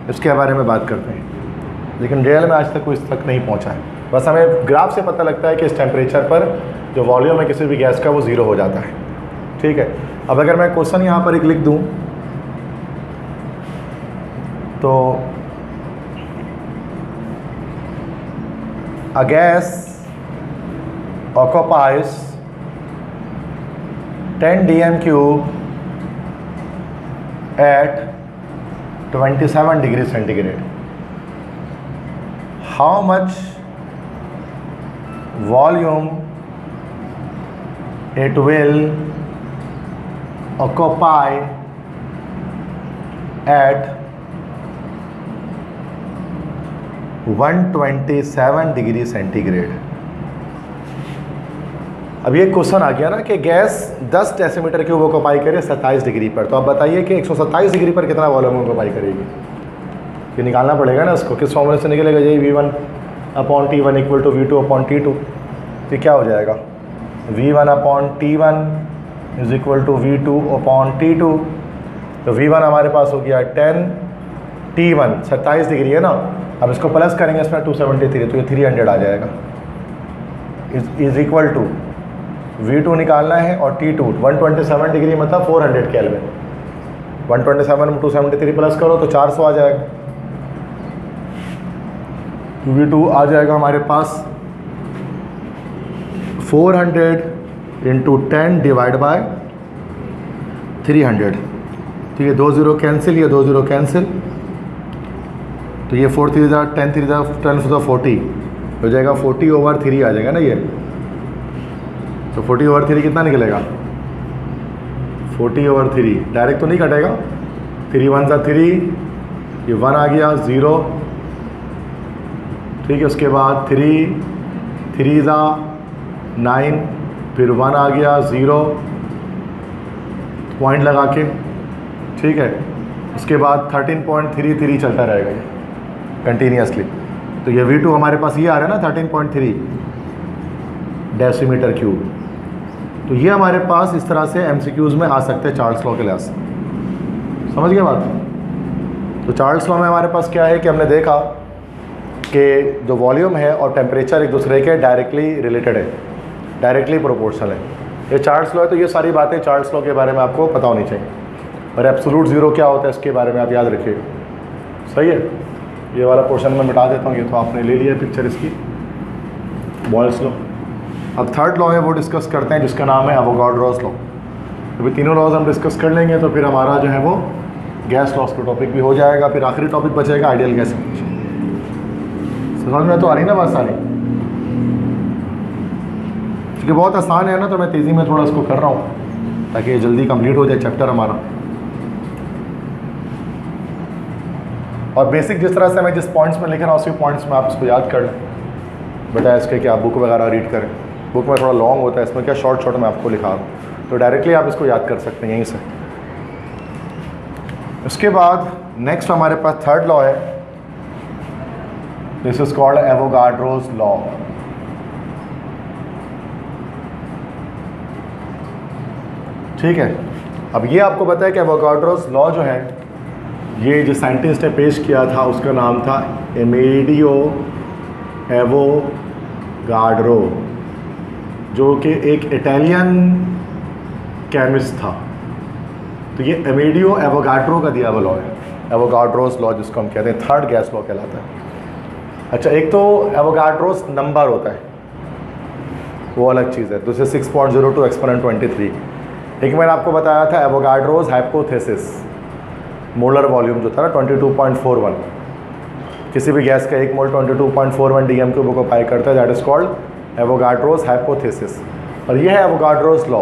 इसके बारे में बात करते हैं, लेकिन रियल में आज तक कोई इस तक नहीं पहुंचा है। बस हमें ग्राफ से पता लगता है कि इस टेम्परेचर पर जो वॉल्यूम है किसी भी गैस का वो ज़ीरो हो जाता है। ठीक है, अब अगर मैं क्वेश्चन यहाँ पर एक लिख दूँ तो a gas occupies 10 dm cube at 27 degrees centigrade. How much volume it will occupy at 127 degree centigrade. अब ये क्वेश्चन आ गया ना कि गैस 10 डेसीमीटर क्यूब ऑक्यूपाई करे 27 डिग्री पर, तो आप बताइए कि 127 डिग्री पर कितना वॉल्यूम ऑक्यूपाई करेगी। ये निकालना पड़ेगा ना इसको, किस फॉर्मूले से निकलेगा, ये V1/T1 = V2/T2। तो क्या हो जाएगा, V1/T1 = V2/T2। तो V1 हमारे पास हो गया 10, T1 27 डिग्री है ना, अब इसको प्लस करेंगे इसमें 273, तो ये 300 आ जाएगा। इज इक्वल टू V2 निकालना है और T2 127 डिग्री मतलब 400 केल्विन। 127 में 273 प्लस करो तो 400 आ जाएगा। V2 आ जाएगा हमारे पास 400 × 10 डिवाइड बाय 300। तो ये 2 0 कैंसिल, ये 2 0 कैंसिल, तो ये 4 3 10 3 10 40 हो जाएगा, 40/3 आ जाएगा ना ये। तो 40/3 कितना निकलेगा, 40/3 डायरेक्ट तो नहीं कटेगा, 3 1 3, ये 1 आ गया 0। ठीक है, उसके बाद 3 3 9, फिर 1 आ गया 0 पॉइंट लगा के। ठीक है, उसके बाद 13.33 चलता रहेगा ये कंटिन्यूसली। तो ये V2 हमारे पास ये आ रहा है ना 13.3 डेसीमीटर क्यूब। तो ये हमारे पास इस तरह से MCQs में आ सकते हैं चार्ल्स लॉ के लिहाज से। समझ गए बात। तो चार्ल्स लॉ में हमारे पास क्या है कि हमने देखा कि जो वॉल्यूम है और टेम्परेचर एक दूसरे के डायरेक्टली रिलेटेड है, डायरेक्टली प्रोपोर्शनल है। ये चार्ल्स लॉ है, तो ये सारी बातें चार्ल्स लॉ के बारे में आपको पता होनी चाहिए। और एब्सोल्यूट ज़ीरो क्या होता है इसके बारे में आप याद रखिएगा। सही है, ये वाला पोर्शन मैं मिटा देता हूँ, ये तो आपने ले लिया पिक्चर इसकी, बॉयल्स लॉ। अब थर्ड लॉ है वो डिस्कस करते हैं जिसका नाम है एवोगाड्रोस लॉ। अभी तीनों लॉज हम डिस्कस कर लेंगे तो फिर हमारा जो है वो गैस लॉस का टॉपिक भी हो जाएगा। फिर आखिरी टॉपिक बचेगा आइडियल गैस। समझ में तो आ रही ना बात सारी, क्योंकि बहुत आसान है ना, तो मैं तेज़ी में थोड़ा इसको कर रहा हूँ ताकि ये जल्दी कंप्लीट हो जाए चैप्टर हमारा। और बेसिक जिस तरह से मैं जिस पॉइंट्स में लिख रहा हूँ उसी पॉइंट्स में आप इसको याद कर लें, बजाय इसके कि आप बुक वगैरह रीड करें। बुक में थोड़ा लॉन्ग होता है, इसमें क्या शॉर्ट शॉर्ट में आपको लिखा रहा हूँ, तो डायरेक्टली आप इसको याद कर सकते हैं यहीं से। उसके बाद नेक्स्ट हमारे पास थर्ड लॉ है, this is called Avogadro's law. ठीक है, अब ये आपको पता है कि एवोगाड्रोस लॉ जो है ये जो साइंटिस्ट ने पेश किया था उसका नाम था एमेडियो एवोगाड्रो, जो कि एक इटालियन केमिस्ट था। तो ये एमेडियो एवोगाड्रो का दिया हुआ लॉ है, एवोगाड्रोस लॉ जिसको हम कहते हैं, थर्ड गैस लॉ कहलाता है। अच्छा, एक तो एवोगाड्रोस नंबर होता है, वो अलग चीज़ है, दूसरे 6.02 एक्सपोनेंट 23। एक मैंने आपको बताया था एवोगाड्रोस हाइपोथेसिस, मोलर वॉल्यूम जो था ना 22.41, किसी भी गैस का 1 मोल 22.41 डीएम क्यूब को पाई करता है, that is called Avogadro's hypothesis. और ये है एवोगाड्रोस लॉ।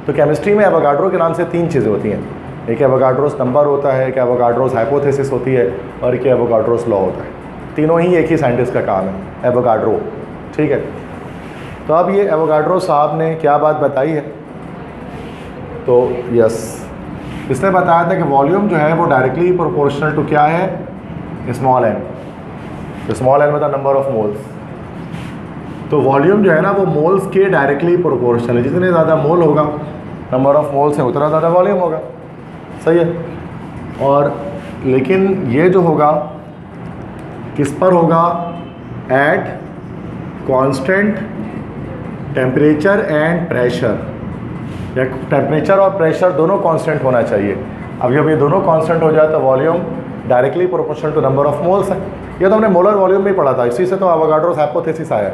तो केमिस्ट्री में एवोगाड्रो के नाम से 3 चीज़ें होती हैं, एक एवोगाड्रोस नंबर होता है, एक एवोगाड्रोस हाइपोथेसिस होती है, और एक एवोगाड्रोस लॉ होता है। तीनों ही एक ही साइंटिस्ट का काम है, एवोगाड्रो। ठीक है, तो अब ये एवोगाड्रो साहब ने क्या बात बताई है, तो यस, इसने बताया था कि वॉल्यूम जो है वो डायरेक्टली प्रोपोर्शनल टू क्या है, स्मॉल एन। स्मॉल एन मतलब नंबर ऑफ मोल्स। तो वॉल्यूम जो है ना वो मोल्स के डायरेक्टली प्रोपोर्शनल है। जितने ज़्यादा मोल होगा, नंबर ऑफ मोल्स हैं, उतना ज़्यादा वॉल्यूम होगा। सही है। और लेकिन ये जो होगा किस पर होगा, at constant temperature and pressure, या टेम्परेचर और प्रेशर दोनों कांस्टेंट होना चाहिए। अब जब ये दोनों कांस्टेंट हो जाए तो volume directly proportional to number of moles है। ये तो हमने मोलर वॉल्यूम में पढ़ा था, इसी से तो एवोगाड्रोस हाइपोथेसिस आया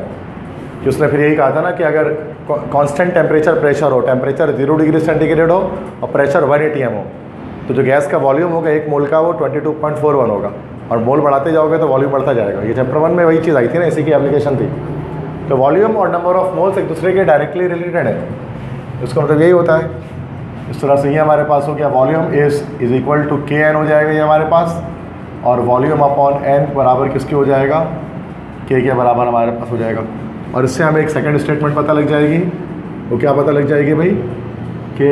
कि उसने फिर यही कहा था ना कि अगर कांस्टेंट टेम्परेचर प्रेशर हो, टेम्परेचर 0 डिग्री सेंटीग्रेड हो और प्रेशर 1 atm हो, तो जो गैस का वॉल्यूम होगा एक मोल का वो 22.41 होगा, और मोल बढ़ाते जाओगे तो वॉल्यूम बढ़ता जाएगा। ये चैप्टर 1 में वही चीज़ आई थी ना, इसी की एप्लीकेशन थी। तो वॉल्यूम और नंबर ऑफ मोल्स एक दूसरे के डायरेक्टली रिलेटेड है, इसका मतलब यही होता है। इस तरह से ये हमारे पास हो गया वॉल्यूम इज इक्वल टू के एन हो जाएगा ये हमारे पास, और वॉल्यूम अपॉन एन बराबर किसके हो जाएगा, के बराबर हमारे पास हो जाएगा। और इससे हमें एक सेकंड स्टेटमेंट पता लग जाएगी, वो क्या पता लग जाएगी भाई, कि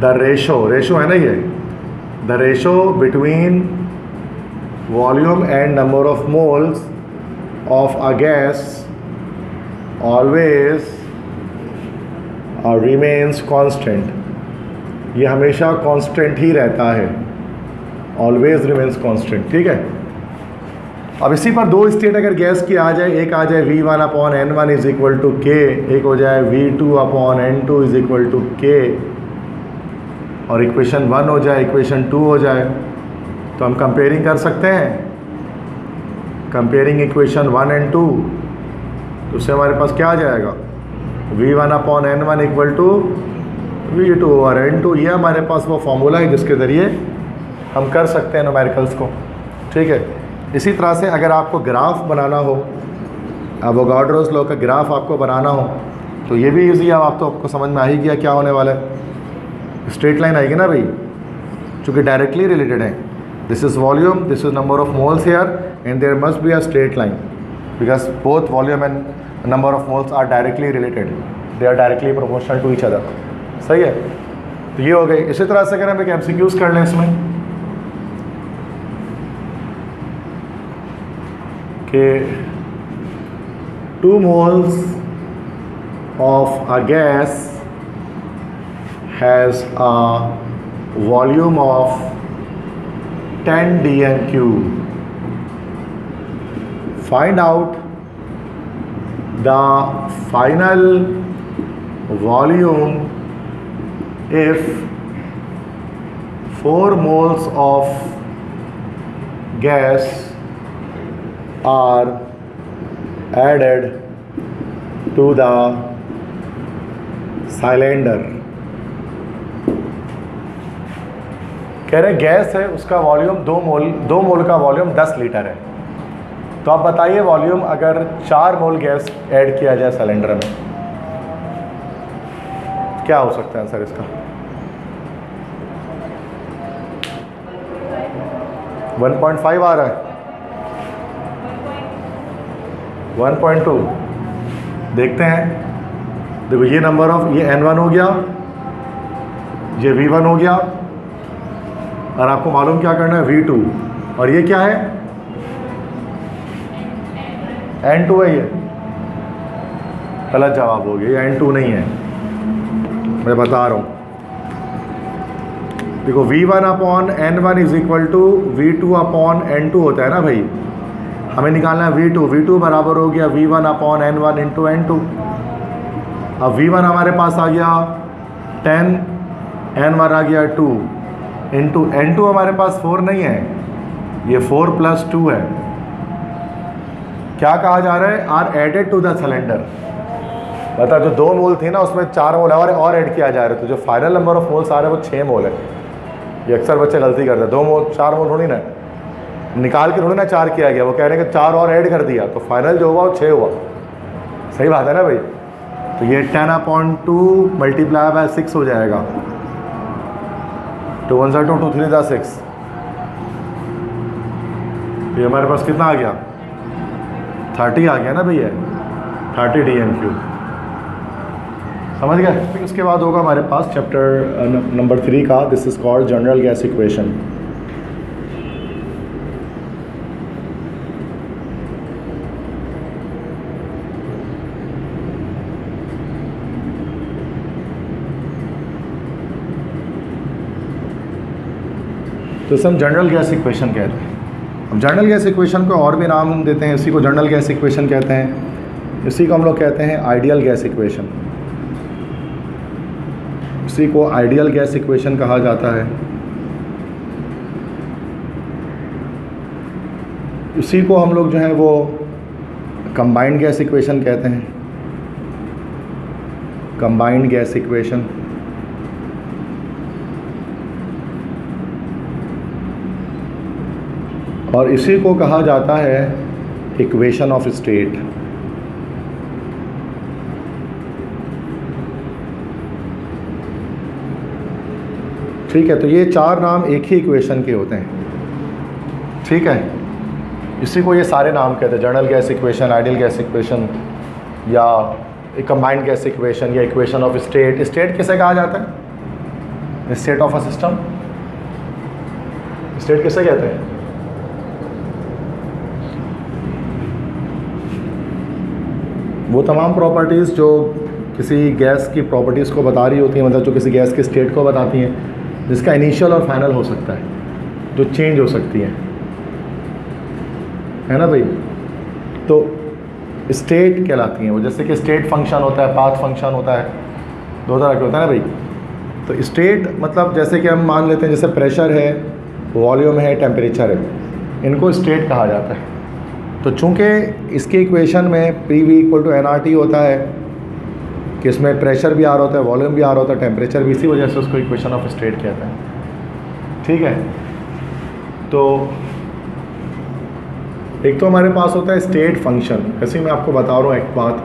द रेशो है ना ये, the ratio between volume and number of moles of a gas always remains constant. ये हमेशा कांस्टेंट ही रहता है, ऑलवेज रिमेन्स कांस्टेंट। ठीक है। अब इसी पर दो स्टेट अगर गैस की आ जाए, एक आ जाए V1 upon N1 is equal to के, एक हो जाए V2 upon N2 is equal to के, और इक्वेशन 1 हो जाए, इक्वेशन 2 हो जाए, तो हम कंपेयरिंग कर सकते हैं, कंपेयरिंग इक्वेशन 1 एंड 2। तो उससे हमारे पास क्या आ जाएगा, V1 upon N1 equal to V2 और N2। ये हमारे पास वो फॉर्मूला है जिसके ज़रिए हम कर सकते हैं न्यूमेरिकल्स को। ठीक है। इसी तरह से अगर आपको ग्राफ बनाना हो, एवोगाड्रोस लॉ का ग्राफ आपको बनाना हो, तो ये भी ईजी है। अब आपको समझ में आ ही गया क्या होने वाला है, स्ट्रेट लाइन आएगी ना भाई, चूँकि डायरेक्टली रिलेटेड है। This is volume, this is number of moles here, and there must be a straight line because both volume and number of moles are directly related, they are directly proportional to each other. सही है। तो ये हो गई। इसी तरह से अगर हम एक MCQs कर लें इसमें कि 2 moles of a gas has a volume of 10 dm cube. Find out the final volume if 4 moles of gas are added to the cylinder। कह रहे गैस है, उसका वॉल्यूम 2 मोल का वॉल्यूम 10 लीटर है। तो आप बताइए वॉल्यूम अगर 4 मोल गैस ऐड किया जाए सिलेंडर में, क्या हो सकता है आंसर इसका? 1.5 आ रहा है, 1.2 देखते हैं। देखो ये नंबर ऑफ, ये N1 हो गया, ये V1 हो गया, और आपको मालूम क्या करना है V2, और ये क्या है N2 है। ये गलत जवाब हो गया, ये N2 नहीं है, मैं बता रहा हूँ। देखो V1 upon N1 is equal to V2 upon N2 होता है ना भाई, हमें निकालना है V2 बराबर हो गया V1 upon N1 into N2। अब V1 हमारे पास आ गया 10, N1 आ गया 2 इंटू N2 हमारे पास 4 नहीं है, ये 4 + 2 है। क्या कहा जा रहा है, are added to the cylinder, मतलब जो 2 मोल थी ना उसमें 4 मोल और ऐड किया जा रहा है, तो जो फाइनल नंबर ऑफ मोल्स आ रहे हैं वो 6 मोल है। ये अक्सर बच्चे गलती करते हैं, 2 मोल 4 मोल थोड़ी ना निकाल के थोड़ी ना 4 किया गया, वो कह रहे हैं कि 4 और ऐड कर दिया तो फाइनल जो हुआ वो 6 हुआ। सही बात है ना भाई। तो ये 10/2 मल्टीप्लाई बाय 6 हो जाएगा, 2 1 2 2 3 6। तो ये हमारे पास कितना आ गया, 30 आ गया ना भैया, 30 dm³। समझ गए? फिर उसके बाद होगा हमारे पास चैप्टर नंबर 3 का, this is called general gas equation. तो इसे हम जनरल गैस इक्वेशन कहते हैं। अब जनरल गैस इक्वेशन को और भी नाम हम देते हैं, इसी को जनरल गैस इक्वेशन कहते हैं, इसी को हम लोग कहते हैं आइडियल गैस इक्वेशन, इसी को आइडियल गैस इक्वेशन कहा जाता है। इसी को हम लोग जो है वो कंबाइंड गैस इक्वेशन कहते हैं, कंबाइंड गैस इक्वेशन। और इसी को कहा जाता है इक्वेशन ऑफ स्टेट। ठीक है, तो ये चार नाम एक ही इक्वेशन के होते हैं। ठीक है, इसी को ये सारे नाम कहते हैं, general gas equation, ideal gas equation, या कंबाइंड गैस इक्वेशन, या इक्वेशन ऑफ स्टेट। स्टेट किसे कहा जाता है? State of a system. State किसे कहते हैं? वो तमाम प्रॉपर्टीज़ जो किसी गैस की प्रॉपर्टीज़ को बता रही होती हैं, मतलब जो किसी गैस की स्टेट को बताती हैं, जिसका इनिशियल और फाइनल हो सकता है, जो चेंज हो सकती हैं, है ना भाई। तो स्टेट कहलाती हैं वो, जैसे कि स्टेट फंक्शन होता है, पाथ फंक्शन होता है, दो तरह के होता है ना भाई। तो स्टेट मतलब जैसे कि हम मान लेते हैं, जैसे प्रेशर है, वॉल्यूम है, टेम्परेचर है, इनको स्टेट कहा जाता है। तो चूँकि इसके इक्वेशन में P V equal to NRT होता है, कि इसमें प्रेशर भी आ रहा होता है, वॉल्यूम भी आ रहा होता है, टेम्परेचर भी, इसी वजह से उसको इक्वेशन ऑफ स्टेट कहते हैं। ठीक है, तो एक तो हमारे पास होता है स्टेट फंक्शन, ऐसे ही मैं आपको बता रहा हूँ एक बात,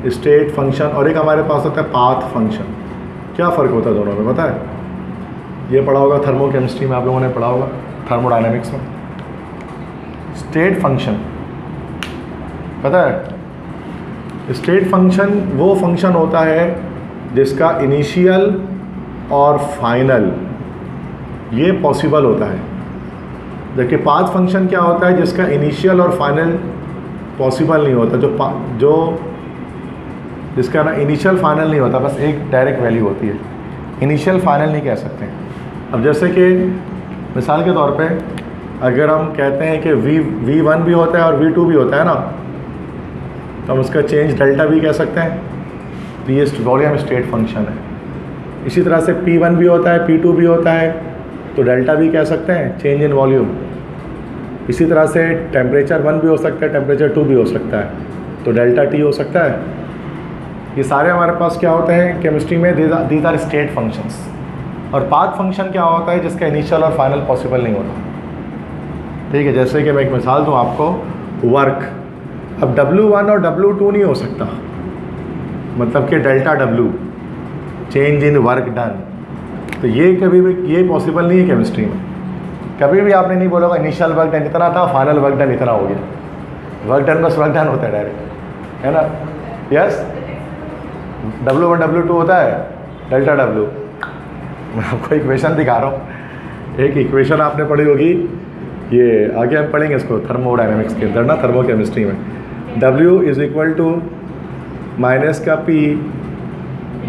स्टेट फंक्शन, और एक हमारे पास होता है पाथ फंक्शन। क्या फ़र्क होता है दोनों में पता है? ये पढ़ा होगा थर्मोकेमिस्ट्री में, आप लोगों ने पढ़ा होगा, थर्मोडायनेमिक्स में। स्टेट फंक्शन पता है? स्टेट फंक्शन वो फंक्शन होता है जिसका इनिशियल और फाइनल ये पॉसिबल होता है, जबकि पाथ फंक्शन क्या होता है, जिसका इनिशियल और फाइनल पॉसिबल नहीं होता, जो जिसका ना इनिशियल फाइनल नहीं होता, बस एक डायरेक्ट वैल्यू होती है, इनिशियल फाइनल नहीं कह सकते। अब जैसे कि मिसाल के तौर पे अगर हम कहते हैं कि V1 भी होता है और V2 भी होता है ना, तो हम उसका चेंज डेल्टा भी कह सकते हैं, तो ये वॉल्यूम स्टेट फंक्शन है। इसी तरह से P1 भी होता है, P2 भी होता है, तो डेल्टा भी कह सकते हैं, चेंज इन वॉल्यूम। इसी तरह से टेम्परेचर 1 भी हो सकता है, टेम्परेचर 2 भी हो सकता है, तो डेल्टा T हो सकता है। ये सारे हमारे पास क्या होते हैं केमिस्ट्री में, दीज आर स्टेट फंक्शंस। और पाथ फंक्शन क्या होता है, जिसका इनिशियल और फाइनल पॉसिबल नहीं होता। ठीक है, जैसे कि मैं एक मिसाल दूँ आपको, वर्क। अब W1 और W2 नहीं हो सकता, मतलब कि delta W, change in work done, तो ये कभी भी ये पॉसिबल नहीं है केमिस्ट्री में। कभी भी आपने नहीं बोला होगा इनिशियल वर्क डन इतना था, फाइनल वर्क डन इतना हो गया। वर्क डन बस वर्क डन होता है डायरेक्ट, है ना? यस, W1 W2 होता है, डेल्टा W। मैं आपको इक्वेशन दिखा रहा हूँ, एक इक्वेशन आपने पढ़ी होगी, ये आगे हम पढ़ेंगे इसको थर्मोडायनेमिक्स के अंदर ना, थर्मोकेमिस्ट्री में। W is equal to minus का P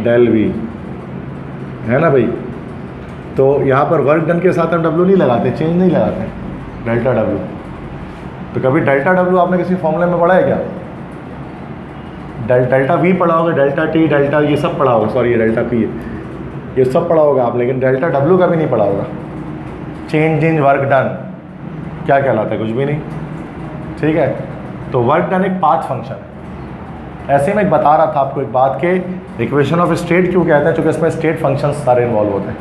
डेल V, है ना भाई। तो यहाँ पर वर्क डन के साथ हम W नहीं लगाते, चेंज नहीं लगाते, डेल्टा W। तो कभी डेल्टा W आपने किसी फॉर्मूले में पढ़ा है क्या? डेल्टा V पढ़ा होगा, डेल्टा T, डेल्टा ये सब पढ़ा होगा, सॉरी ये डेल्टा P ये सब पढ़ा होगा आप, लेकिन डेल्टा W का भी नहीं पढ़ा होगा। चेंज इन वर्क डन क्या कहलाता है? कुछ भी नहीं। ठीक है, तो वर्क डन एक पाथ फंक्शन है। ऐसे में बता रहा था आपको एक बात के इक्वेशन ऑफ स्टेट क्यों कहते हैं, क्योंकि इसमें स्टेट फंक्शंस सारे इन्वॉल्व होते हैं,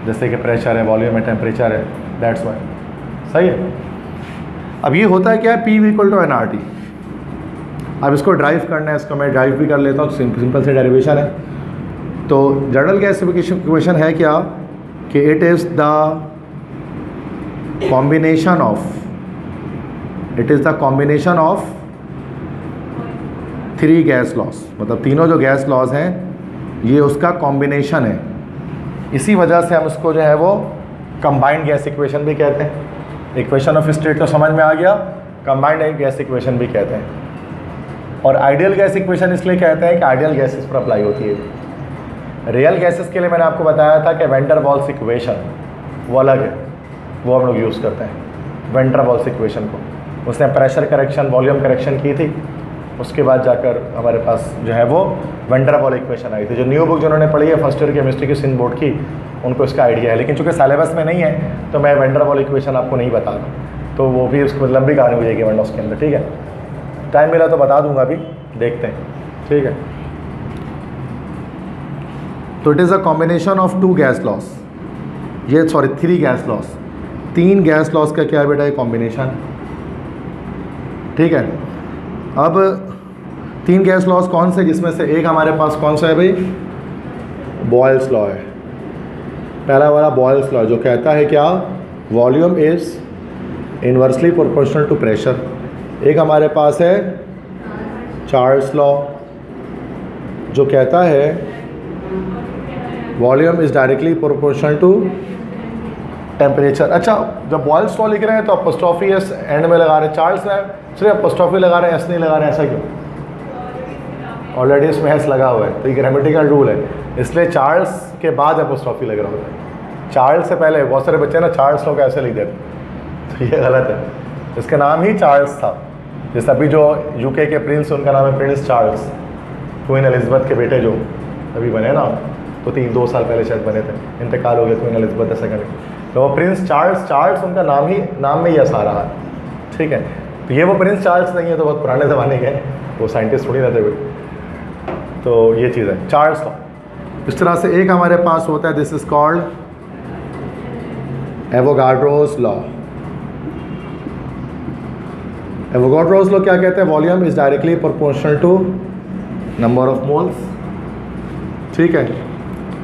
जैसे कि प्रेशर है, वॉल्यूम है, टेम्परेचर है, दैट्स वाई। सही है। अब ये होता है क्या है, P इक्वल टू NRT। अब इसको ड्राइव करना है, इसको मैं ड्राइव भी कर लेता हूँ, सिंपल से डेरिवेशन है। तो जनरल गैस इक्वेशन है क्या कि it is the combination of 3 gas loss, मतलब तीनों जो गैस लॉज हैं ये उसका कॉम्बिनेशन है। इसी वजह से हम उसको जो है वो कंबाइंड गैस इक्वेशन भी कहते हैं। इक्वेशन ऑफ स्टेट तो समझ में आ गया, कंबाइंड गैस इक्वेशन भी कहते हैं। और आइडियल गैस इक्वेशन इसलिए कहते हैं कि आइडियल गैसेस पर अप्लाई होती है। रियल गैसेस के लिए मैंने आपको बताया था कि वेन डर वाल्स इक्वेशन वो अलग है, वो हम लोग यूज़ करते हैं वेन डर वाल्स इक्वेशन को। उसने प्रेशर करेक्शन, वॉल्यूम करेक्शन की थी, उसके बाद जाकर हमारे पास जो है वो वेन डर वाल इक्वेशन आई थी। जो न्यू बुक जिन्होंने पढ़ी है फर्स्ट ईयर केमिस्ट्री की सिंध बोर्ड की, उनको इसका आइडिया है, लेकिन चूँकि सिलेबस में नहीं है तो मैं वेन डर वाल इक्वेशन आपको नहीं बता रहा, तो वो भी उसको लंबी कहानी हो जाएगी विंडोज़ के अंदर, ठीक है। टाइम मिला तो बता दूंगा, अभी देखते हैं, ठीक है। तो it is a combination of 2 gas laws, ये sorry 3 gas laws, 3 gas laws का क्या बेटा है कॉम्बिनेशन, ठीक है। अब 3 गैस लॉस कौन से, जिसमें से एक हमारे पास कौन सा है भाई, बॉयल्स लॉ है। पहला वाला बॉयल्स लॉ जो कहता है क्या, volume is inversely proportional to pressure. एक हमारे पास है चार्ल्स लॉ जो कहता है volume is directly proportional to temperature. अच्छा, जब बॉयल्स लॉ लिख रहे हैं तो अपोस्ट्रोफी एस एंड में लगा रहे हैं, चार्ल्स ने सिर्फ अपोस्ट्रोफी लगा रहे हैं, एस नहीं लगा रहे हैं, ऐसा क्यों? ऑलरेडी इसमें एस लगा हुआ है, तो ये ग्रामेटिकल रूल है, इसलिए चार्ल्स के बाद अपोस्ट्रोफी लग रहा होता है। चार्ल्स से पहले बहुत सारे बच्चे ना चार्ल्स लॉ को ऐसे लिख देते, तो ये गलत है, इसका नाम ही चार्ल्स था। जैसे अभी जो यूके के प्रिंस, उनका नाम है प्रिंस चार्ल्स, क्वीन एलिजाबेथ के बेटे जो अभी बने ना, तो 2 साल पहले शायद बने थे, इंतकाल हो गया क्वीन एलिजाबेथ सेकंड, तो वो प्रिंस चार्ल्स उनका नाम में ही ऐसा रहा है, ठीक है। तो ये वो प्रिंस चार्ल्स नहीं है, तो बहुत पुराने ज़माने के, वो साइंटिस्ट थोड़ी ना थे कोई, तो ये चीज़ है चार्ल्स लॉ। इस तरह से एक हमारे पास होता है, this is called Avogadro's law. Avogadro's law क्या कहते हैं, volume is directly proportional to number of moles, ठीक है।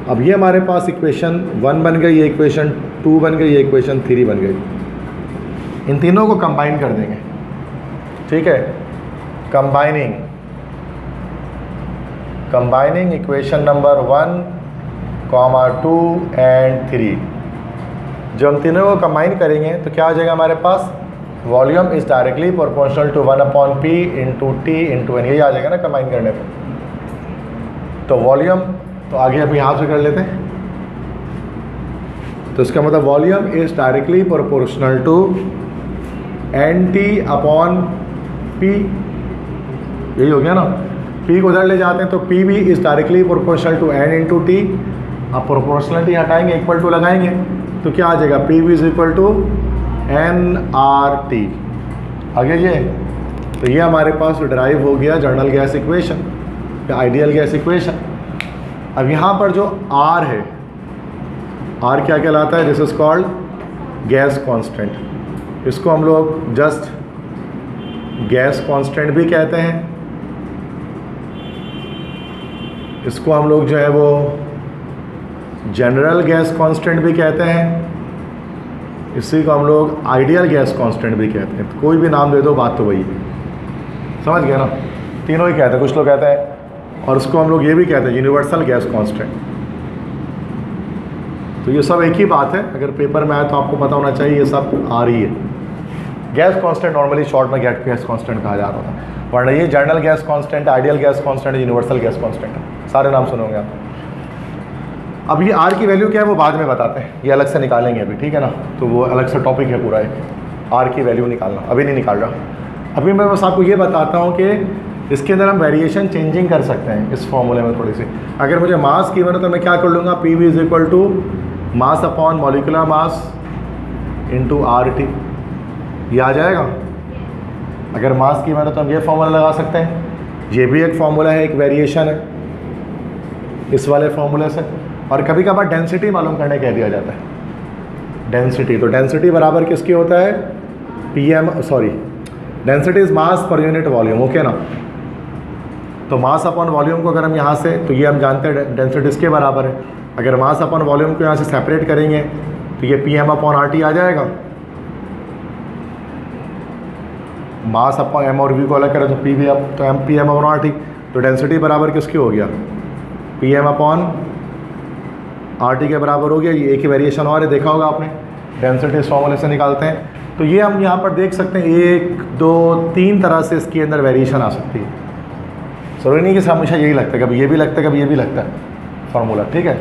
अब ये हमारे पास इक्वेशन 1 बन गई, ये इक्वेशन 2 बन गई, ये इक्वेशन 3 बन गई। इन तीनों को कंबाइन कर देंगे, ठीक है। कंबाइनिंग इक्वेशन नंबर 1, 2 एंड 3, जब हम तीनों को कंबाइन करेंगे तो क्या आ जाएगा हमारे पास, volume is directly proportional to 1/p into T into N, यही आ जाएगा ना कंबाइन करने पर। तो वॉल्यूम तो आगे अभी यहाँ से कर लेते हैं, तो इसका मतलब volume is directly proportional to NT/P, यही हो गया ना। P को उधर ले जाते हैं तो PV is directly proportional to N into T. अब प्रोपोर्शनलिटी हटाएंगे, इक्वल टू लगाएंगे तो क्या आ जाएगा, PV is equal to nRT। आगे ये, तो ये हमारे पास ड्राइव हो गया जनरल गैस इक्वेशन या आइडियल गैस इक्वेशन। अब यहाँ पर जो R है, R क्या कहलाता है, this is called gas constant. इसको हम लोग जस्ट गैस कांस्टेंट भी कहते हैं, इसको हम लोग जो है वो जनरल गैस कांस्टेंट भी कहते हैं, इसी को हम लोग आइडियल गैस कांस्टेंट भी कहते हैं। तो कोई भी नाम दे दो, बात तो वही है, समझ गया ना। तीनों ही कहते हैं, कुछ लोग कहते हैं, और उसको हम लोग ये भी कहते हैं यूनिवर्सल गैस कांस्टेंट। तो ये सब एक ही बात है, अगर पेपर में आए तो आपको पता होना चाहिए ये सब आ रही है। गैस कांस्टेंट नॉर्मली शॉर्ट में गैस कांस्टेंट कहा जाता था, वरना ये general gas constant, ideal gas constant, universal gas constant है, सारे नाम सुनोगे आप। अब ये R की वैल्यू क्या है वो बाद में बताते हैं, ये अलग से निकालेंगे अभी, ठीक है ना। तो वो अलग से टॉपिक है पूरा, एक R की वैल्यू निकालना, अभी नहीं निकाल रहा। अभी मैं बस आपको ये बताता हूँ कि इसके अंदर हम वेरिएशन चेंजिंग कर सकते हैं इस फॉर्मूले में थोड़ी सी। अगर मुझे मास की बने तो मैं क्या कर लूँगा, PV is equal to mass upon molecular mass into RT, ये आ जाएगा। अगर मास की बने तो हम ये फॉर्मूला लगा सकते हैं, ये भी एक फॉर्मूला है, एक वेरिएशन है इस वाले फॉर्मूले से। और कभी कभार डेंसिटी मालूम करने कह दिया जाता है, डेंसिटी। तो डेंसिटी बराबर किसकी होता है, density is mass per unit volume, okay ना। तो मास अपॉन वॉल्यूम को अगर हम यहाँ से, तो ये हम जानते हैं डेंसिटी इसके बराबर है। अगर मास अपॉन वॉल्यूम को यहाँ से सेपरेट करेंगे तो ये PM/RT आ जाएगा। मास अपॉन एम और वी को अलग करें तो पी वी तो M P M upon R T, तो डेंसिटी बराबर किसकी हो गया, P M upon R T के बराबर हो गया। ये एक ही वेरिएशन और है, देखा होगा आपने, डेंसिटी इस फॉर्मूले से निकालते हैं। तो ये हम यहाँ पर देख सकते हैं 1 2 3 तरह से इसके अंदर वेरिएशन आ सकती है। जरूरी नहीं कि हमेशा यही लगता है, कभी ये भी लगता है, कभी ये भी लगता है फार्मूला, ठीक है।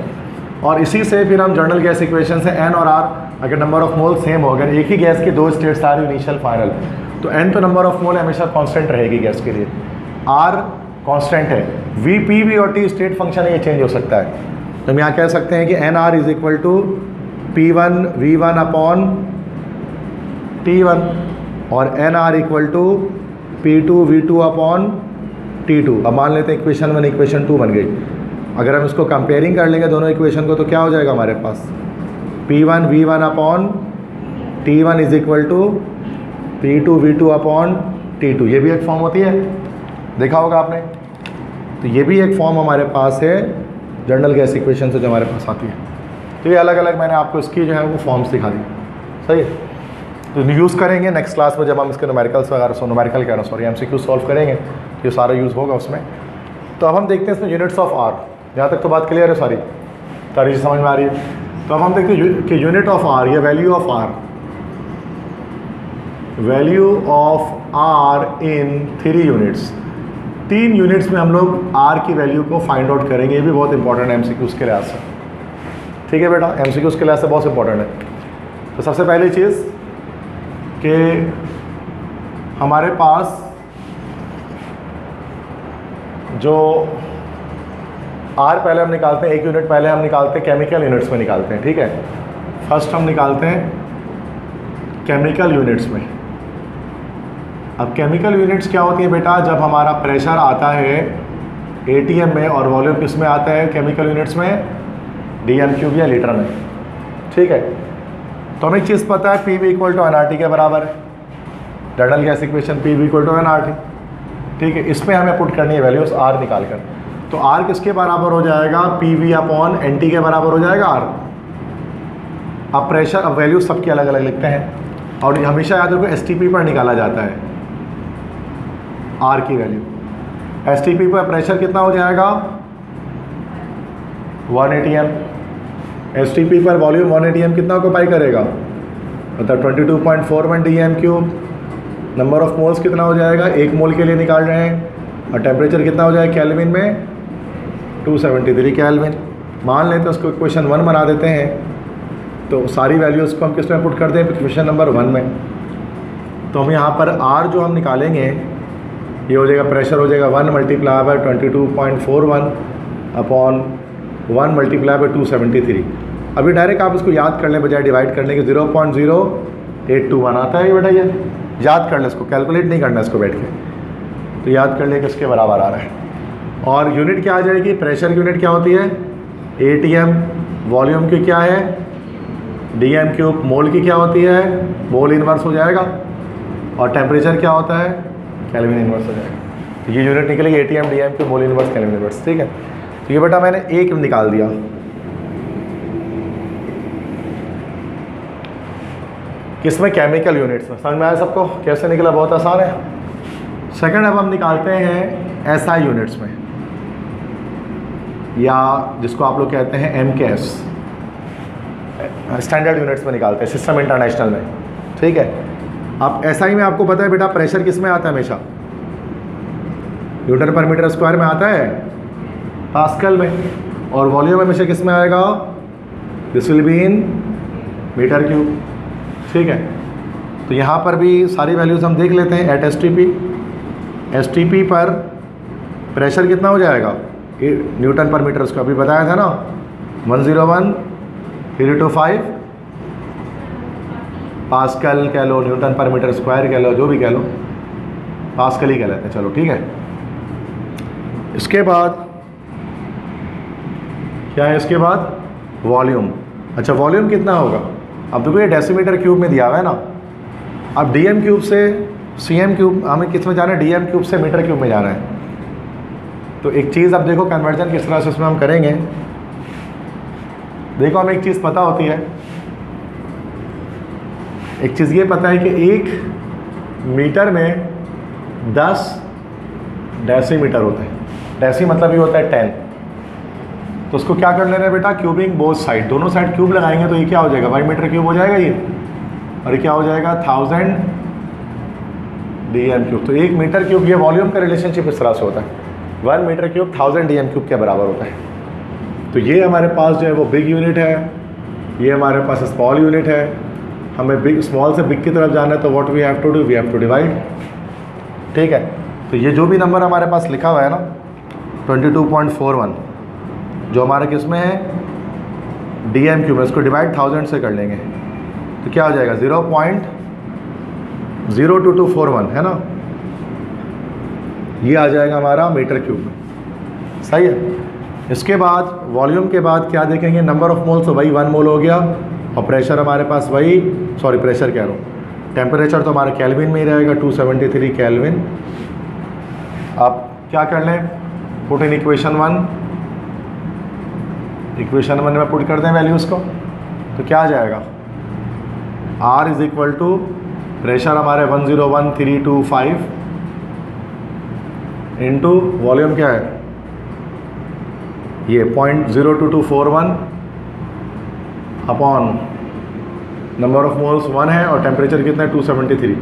और इसी से फिर हम जनरल गैस इक्वेशन से एन और आर, अगर नंबर ऑफ मोल सेम हो, अगर एक ही गैस की 2 स्टेट्स आ रही इनिशियल फाइनल, तो एन तो नंबर ऑफ मोल हमेशा कांस्टेंट रहेगी गैस के लिए, आर कांस्टेंट है, वी पी वी और टी स्टेट फंक्शन है, ये चेंज हो सकता है। तो हम यहाँ कह सकते हैं कि N R is equal to P one V one upon T one और N R equal to P two V two upon T two. अब मान लेते हैं इक्वेशन 1 इक्वेशन 2 बन गई। अगर हम इसको कंपेयरिंग कर लेंगे दोनों इक्वेशन को, तो क्या हो जाएगा हमारे पास, P one V one upon T one is equal to P two V two upon T two. ये भी एक फॉर्म होती है, देखा होगा आपने। तो ये भी एक फॉर्म हमारे पास है जनरल गैस इक्वेशन से जो हमारे पास आती है। तो ये अलग अलग मैंने आपको इसकी जो है वो फॉर्म्स दिखा दी, सही है। तो यूज़ करेंगे नेक्स्ट क्लास में जब हम इसके न्यूमेरिकल्स वगैरह, न्यूमेरिकल कह रहा हूँ सॉरी, एमसीक्यू सॉल्व करेंगे, ये सारा यूज़ होगा उसमें। तो अब हम देखते हैं इसमें यूनिट्स ऑफ आर, यहाँ तक तो बात क्लियर है, सारी चीज़ समझ में आ रही है। तो अब हम देखते हैं कि यूनिट ऑफ आर या value of R, value of R in 3 units, 3 units में हम लोग आर की वैल्यू को फाइंड आउट करेंगे। ये भी बहुत इंपॉर्टेंट है एमसीक्यूज़ के लिहाज से, ठीक है बेटा, एमसीक्यूज़ के लिहाज से बहुत इंपॉर्टेंट है। तो सबसे पहली चीज़ कि हमारे पास जो आर पहले हम निकालते हैं, 1 यूनिट पहले हम निकालते हैं केमिकल यूनिट्स में निकालते हैं, ठीक है। फर्स्ट हम निकालते हैं केमिकल यूनिट्स में। अब केमिकल यूनिट्स क्या होती है बेटा, जब हमारा प्रेशर आता है एटीएम में और वॉल्यूम किस में आता है केमिकल यूनिट्स में, डीएम क्यूब या लीटर में, ठीक है। तो हमें एक चीज़ पता है, P V equal to N R T के बराबर है, general gas equation P V equal to N R T, ठीक है। इसमें हमें पुट करनी है वैल्यूज आर निकाल कर। तो आर किसके बराबर हो जाएगा, P V upon N T के बराबर हो जाएगा आर। अब प्रेशर, अब वैल्यूज सबकी अलग अलग लिखते हैं और हमेशा याद रखो एस टी पी पर निकाला जाता है आर की वैल्यू। एस टी पी पर प्रेशर कितना हो जाएगा 180 एम, एस टी पी पर वॉल्यूम 180 एम कितना ऑक्यूपाई करेगा, मतलब 22.41 D M cube. Number of moles कितना हो जाएगा, 1 मोल के लिए निकाल रहे हैं, और टेम्परेचर कितना हो जाएगा केल्विन में 273 केल्विन। मान लेते हैं उसको इक्वेशन 1 बना देते हैं, तो सारी वैल्यूज़ को हम किस में पुट कर दें, इक्वेशन नंबर 1 में। तो हम यहाँ पर आर जो हम निकालेंगे ये हो जाएगा, प्रेशर हो जाएगा 1 multiply by 22.41 upon 1 multiply by 273। अभी डायरेक्ट आप इसको याद करने बजाय डिवाइड करने के 0.081 आता है ये बेटा, ये याद कर ले, इसको कैलकुलेट नहीं करना इसको बैठ के, तो याद कर ले कि इसके बराबर आ रहा है। और यूनिट क्या आ जाएगी, प्रेशर की यूनिट क्या होती है एटीएम, वॉल्यूम की क्या है डीएम क्यूब, मोल की क्या होती है मोल इनवर्स हो जाएगा, और टेम्परेचर क्या होता है केल्विन इनवर्स हो जाएगा। तो ये यूनिट निकलेगी ATM DM cube mole inverse kelvin inverse, ठीक है। तो ये बेटा मैंने एक निकाल दिया। किसमें, केमिकल यूनिट्स में। समझ में आया सबको कैसे निकला, बहुत आसान है। सेकंड अब हम निकालते हैं एसआई यूनिट्स में, या जिसको आप लोग कहते हैं एमकेएस, स्टैंडर्ड यूनिट्स में निकालते हैं, सिस्टम इंटरनेशनल में, ठीक है। अब एसआई में आपको पता है बेटा प्रेशर किस में आता है हमेशा, न्यूटन पर मीटर स्क्वायर में आता है, पास्कल में, और वॉल्यूम हमेशा किस में आएगा, this will be in metre cube, ठीक है। तो यहाँ पर भी सारी वैल्यूज़ हम देख लेते हैं। एट एस टी पी पर प्रेशर कितना हो जाएगा, न्यूटन पर मीटर स्क्वायर, अभी बताया था ना 101 325 पास्कल कह लो, न्यूटन पर मीटर स्क्वायर कह लो, जो भी कह लो, पास्कल ही कह लेते हैं, चलो ठीक है। इसके बाद क्या है, इसके बाद वॉल्यूम। अच्छा वॉल्यूम कितना होगा, अब देखो ये डेसीमीटर क्यूब में दिया हुआ है ना, अब डीएम क्यूब से सीएम क्यूब, हमें किस में जाना है, डीएम क्यूब से मीटर क्यूब में जाना है। तो एक चीज़ अब देखो कन्वर्जन किस तरह से इसमें हम करेंगे। देखो हमें एक चीज़ पता होती है, एक चीज़ ये पता है कि 1 मीटर में 10 डेसीमीटर होते हैं। डेसी मतलब ये होता है 10। तो उसको क्या कर लेना है बेटा, क्यूबिंग बोथ साइड, दोनों साइड क्यूब लगाएंगे तो ये क्या हो जाएगा, 1 मीटर क्यूब हो जाएगा ये, और ये क्या हो जाएगा 1000 DM क्यूब। तो 1 मीटर क्यूब, ये वॉल्यूम का रिलेशनशिप इस तरह से होता है, 1 मीटर क्यूब 1000 DM क्यूब के बराबर होता है। तो ये हमारे पास जो है वो बिग यूनिट है, ये हमारे पास स्मॉल यूनिट है। हमें बिग स्मॉल से बिग की तरफ जाना है तो what we have to do, we have to divide. ठीक है, तो ये जो भी नंबर हमारे पास लिखा हुआ है ना 22.41, जो हमारे किस में है DM क्यूब में, इसको डिवाइड 1000 से कर लेंगे तो क्या हो जाएगा 0.02241 है ना, ये आ जाएगा हमारा मीटर क्यूब में। सही है। इसके बाद वॉल्यूम के बाद क्या देखेंगे, नंबर ऑफ मोल्स, तो वही 1 मोल हो गया, और प्रेशर हमारे पास वही, सॉरी प्रेशर कह रहा हूँ, टेम्परेचर तो हमारे केल्विन में ही रहेगा 273 केल्विन। अब क्या कर लें, पुट इन इक्वेशन 1 में पुट कर दें वैल्यूज़ को, तो क्या आ जाएगा R is equal to pressure हमारे 101,325 इंटू वॉल्यूम क्या है ये 0.02241 अपॉन नंबर ऑफ मोल्स 1 है और टेम्परेचर कितना है 273।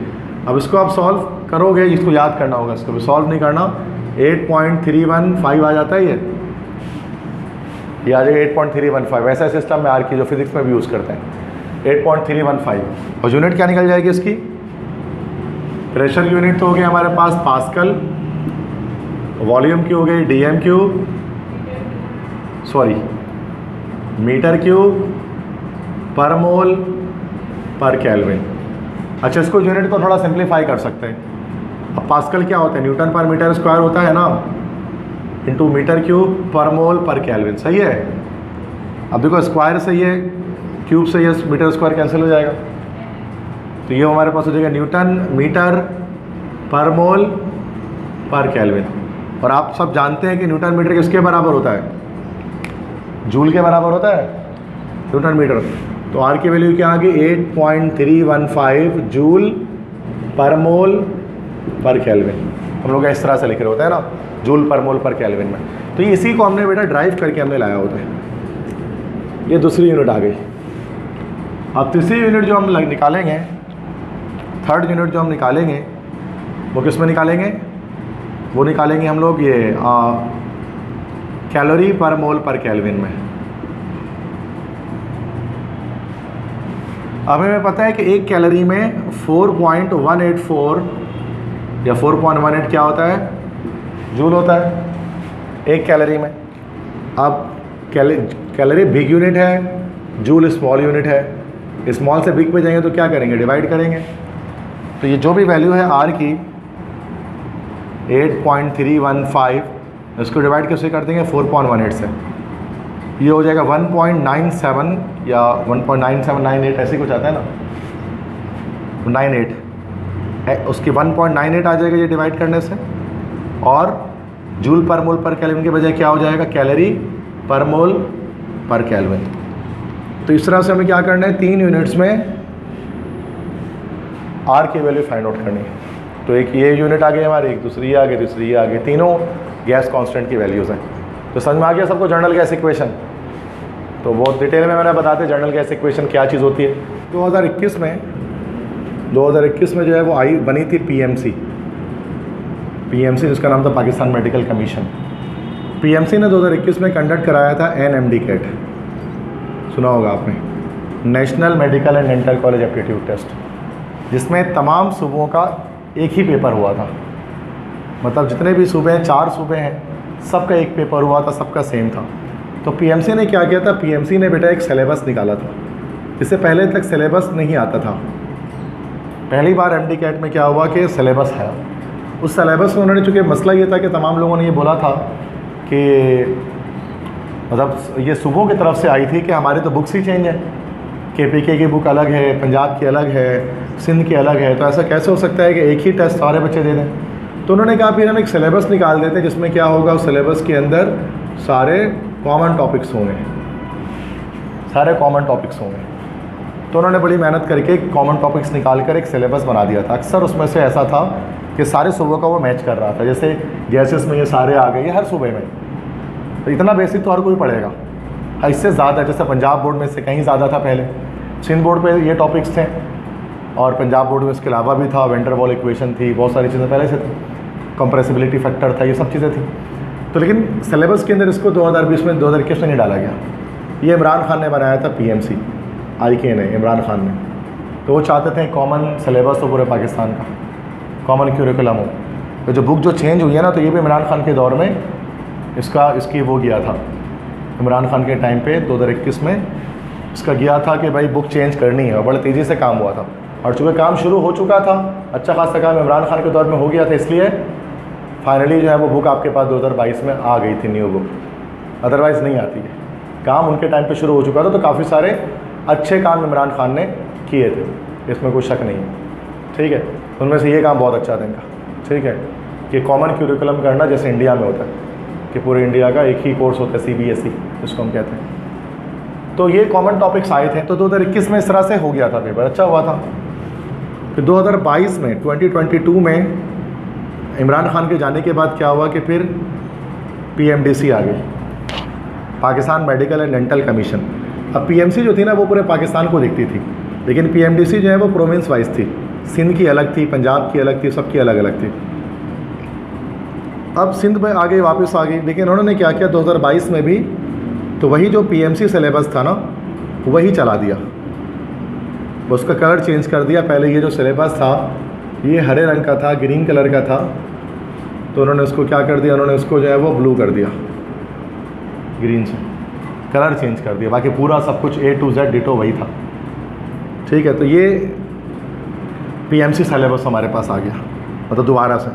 अब इसको आप सॉल्व करोगे, इसको याद करना होगा, इसको भी सॉल्व नहीं करना। 8.315 आ जाता है ये आ जाएगा 8.315। ऐसा सिस्टम में आर की जो फिजिक्स में भी यूज़ करते हैं 8.315, और यूनिट क्या निकल जाएगी इसकी, प्रेशर की यूनिट तो हो गई हमारे पास पास्कल, वॉल्यूम की हो गई DM cube, sorry metre cube पर मोल पर केल्विन। अच्छा, इसको यूनिट को थोड़ा सिंप्लीफाई कर सकते हैं। अब पास्कल क्या होता है, न्यूटन पर मीटर स्क्वायर होता है ना, इंटू मीटर क्यूब पर मोल पर केल्विन। सही है। अब देखो स्क्वायर से ये क्यूब से ये मीटर स्क्वायर कैंसिल हो जाएगा, तो ये हमारे पास हो जाएगा न्यूटन मीटर पर मोल पर केल्विन। और आप सब जानते हैं कि न्यूटन मीटर किसके बराबर होता है, जूल के बराबर होता है न्यूटन मीटर। तो आर की वैल्यू क्या आ गई 8.315 जूल पर मोल पर केल्विन। हम लोग इस तरह से लिख रहे होते हैं ना, जूल पर मोल पर केल्विन में। तो ये इसी को हमने बेटा ड्राइव करके हमने लाया होता है। ये दूसरी यूनिट आ गई। अब तीसरी यूनिट जो हम निकालेंगे, थर्ड यूनिट जो हम निकालेंगे वो किस में निकालेंगे, वो निकालेंगे हम लोग ये कैलोरी पर मोल पर केल्विन में। अब हमें पता है कि एक कैलोरी में 4.184 या 4.18 क्या होता है, जूल होता है एक कैलोरी में। अब कैलोरी बिग यूनिट है, जूल स्मॉल यूनिट है। स्मॉल से बिग पे जाएंगे तो क्या करेंगे, डिवाइड करेंगे। तो ये जो भी वैल्यू है आर की 8.315, इसको डिवाइड कैसे कर देंगे 4.18 से, ये हो जाएगा 1.97 या 1.9798 ऐसे कुछ आता है ना, 98 उसकी 1.98 आ जाएगा ये डिवाइड करने से। और जूल पर मोल पर केल्विन के बजाय क्या हो जाएगा, कैलोरी पर मोल पर केल्विन। तो इस तरह से हमें क्या करना है, 3 यूनिट्स में आर की वैल्यू फाइंड आउट करनी है। तो एक ये यूनिट आ गई हमारी, एक दूसरी ये आ गई, तीसरी ये आ गई, तीनों गैस कांस्टेंट की वैल्यूज़ हैं। तो समझ में आ गया सबको जनरल गैस इक्वेशन। तो बहुत डिटेल में मैंने बताते जनरल गैस इक्वेशन क्या चीज़ होती है। 2021 में जो है वो आई बनी थी पीएमसी जिसका नाम था पाकिस्तान मेडिकल कमीशन। पीएमसी ने 2021 में कंडक्ट कराया था NMD कैट, सुना होगा आपने, national medical and dental college aptitude test, जिसमें तमाम सूबों का एक ही पेपर हुआ था। मतलब जितने भी सूबे हैं, 4 सूबे हैं, सबका एक पेपर हुआ था, सबका सेम था। तो पीएमसी ने क्या किया था, पीएमसी ने बेटा एक सिलेबस निकाला था। इससे पहले तक सिलेबस नहीं आता था। पहली बार MD कैट में क्या हुआ कि सिलेबस है। उस सिलेबस में उन्होंने, चूँकि मसला ये था कि तमाम लोगों ने ये बोला था कि मतलब ये सूबों की तरफ से आई थी कि हमारी तो बुक्स ही चेंज है, KPK की बुक अलग है, पंजाब की अलग है, सिंध की अलग है, तो ऐसा कैसे हो सकता है कि एक ही टेस्ट सारे बच्चे दे दें। तो उन्होंने कहा फिर हम एक सिलेबस निकाल देते हैं जिसमें क्या होगा, उस सिलेबस के अंदर सारे कॉमन टॉपिक्स होंगे, तो उन्होंने बड़ी मेहनत करके कॉमन टॉपिक्स निकाल कर एक सिलेबस बना दिया था। अक्सर उसमें से ऐसा था कि सारे सूबों का वो मैच कर रहा था। जैसे गैसेस में ये सारे आ गए, ये हर सूबे में, तो इतना बेसिक तो हर कोई पढ़ेगा। इससे ज़्यादा जैसे पंजाब बोर्ड में से कहीं ज़्यादा था पहले, सिंध बोर्ड पे ये टॉपिक्स थे, और पंजाब बोर्ड में इसके अलावा भी था, वेंडर वॉल इक्वेशन थी, बहुत सारी चीज़ें पहले से थी, कंप्रेसिबिलिटी फैक्टर था, ये सब चीज़ें थी। तो लेकिन सिलेबस के अंदर इसको 2020 में 2021 में नहीं डाला गया। ये इमरान खान ने बनाया था, PMC IK ने, इमरान खान ने। तो वो चाहते थे कॉमन सिलेबस हो पूरे पाकिस्तान का, कॉमन क्यूरिकुलम हो। तो जो बुक जो चेंज हुई है ना, तो ये भी इमरान खान के दौर में इसकी वो गया था, इमरान खान के टाइम पे 2021 में इसका गया था कि भाई बुक चेंज करनी है, और बड़े तेज़ी से काम हुआ था। और चूँकि काम शुरू हो चुका था, अच्छा खासा काम इमरान खान के दौर में हो गया था, इसलिए फाइनली जो है वो बुक आपके पास 2022 में आ गई थी, न्यू बुक। अदरवाइज़ नहीं आती है। काम उनके टाइम पे शुरू हो चुका था, तो काफ़ी सारे अच्छे काम इमरान खान ने किए थे, इसमें कोई शक नहीं है। ठीक है, उनमें से ये काम बहुत अच्छा था इनका। ठीक है, कि कॉमन क्यूरिकुलम करना जैसे इंडिया में होता है कि पूरे इंडिया का एक ही कोर्स होता है, CBSE जिसको हम कहते हैं। तो ये कॉमन टॉपिक्स आए थे। तो 2021 में इस तरह से हो गया था पेपर, अच्छा हुआ था। फिर 2022 में 2022 में इमरान खान के जाने के बाद क्या हुआ कि फिर PMDC आ गई, Pakistan medical and dental commission. अब PMC जो थी ना वो पूरे पाकिस्तान को दिखती थी, लेकिन PMDC जो है वो प्रोविंस वाइज थी। सिंध की अलग थी, पंजाब की अलग थी, सबकी अलग अलग थी। अब सिंध में आ गई, वापस आ गई, लेकिन उन्होंने क्या किया 2022 में भी, तो वही जो PMC सिलेबस था ना वही चला दिया, उसका कलर चेंज कर दिया। पहले ये जो सिलेबस था ये हरे रंग का था, ग्रीन कलर का था, तो उन्होंने उसको क्या कर दिया, उन्होंने उसको जो है वो ब्लू कर दिया, ग्रीन से कलर चेंज कर दिया। बाकी पूरा सब कुछ A to Z डिटो वही था। ठीक है, तो ये PMC सिलेबस हमारे पास आ गया, मतलब दोबारा से,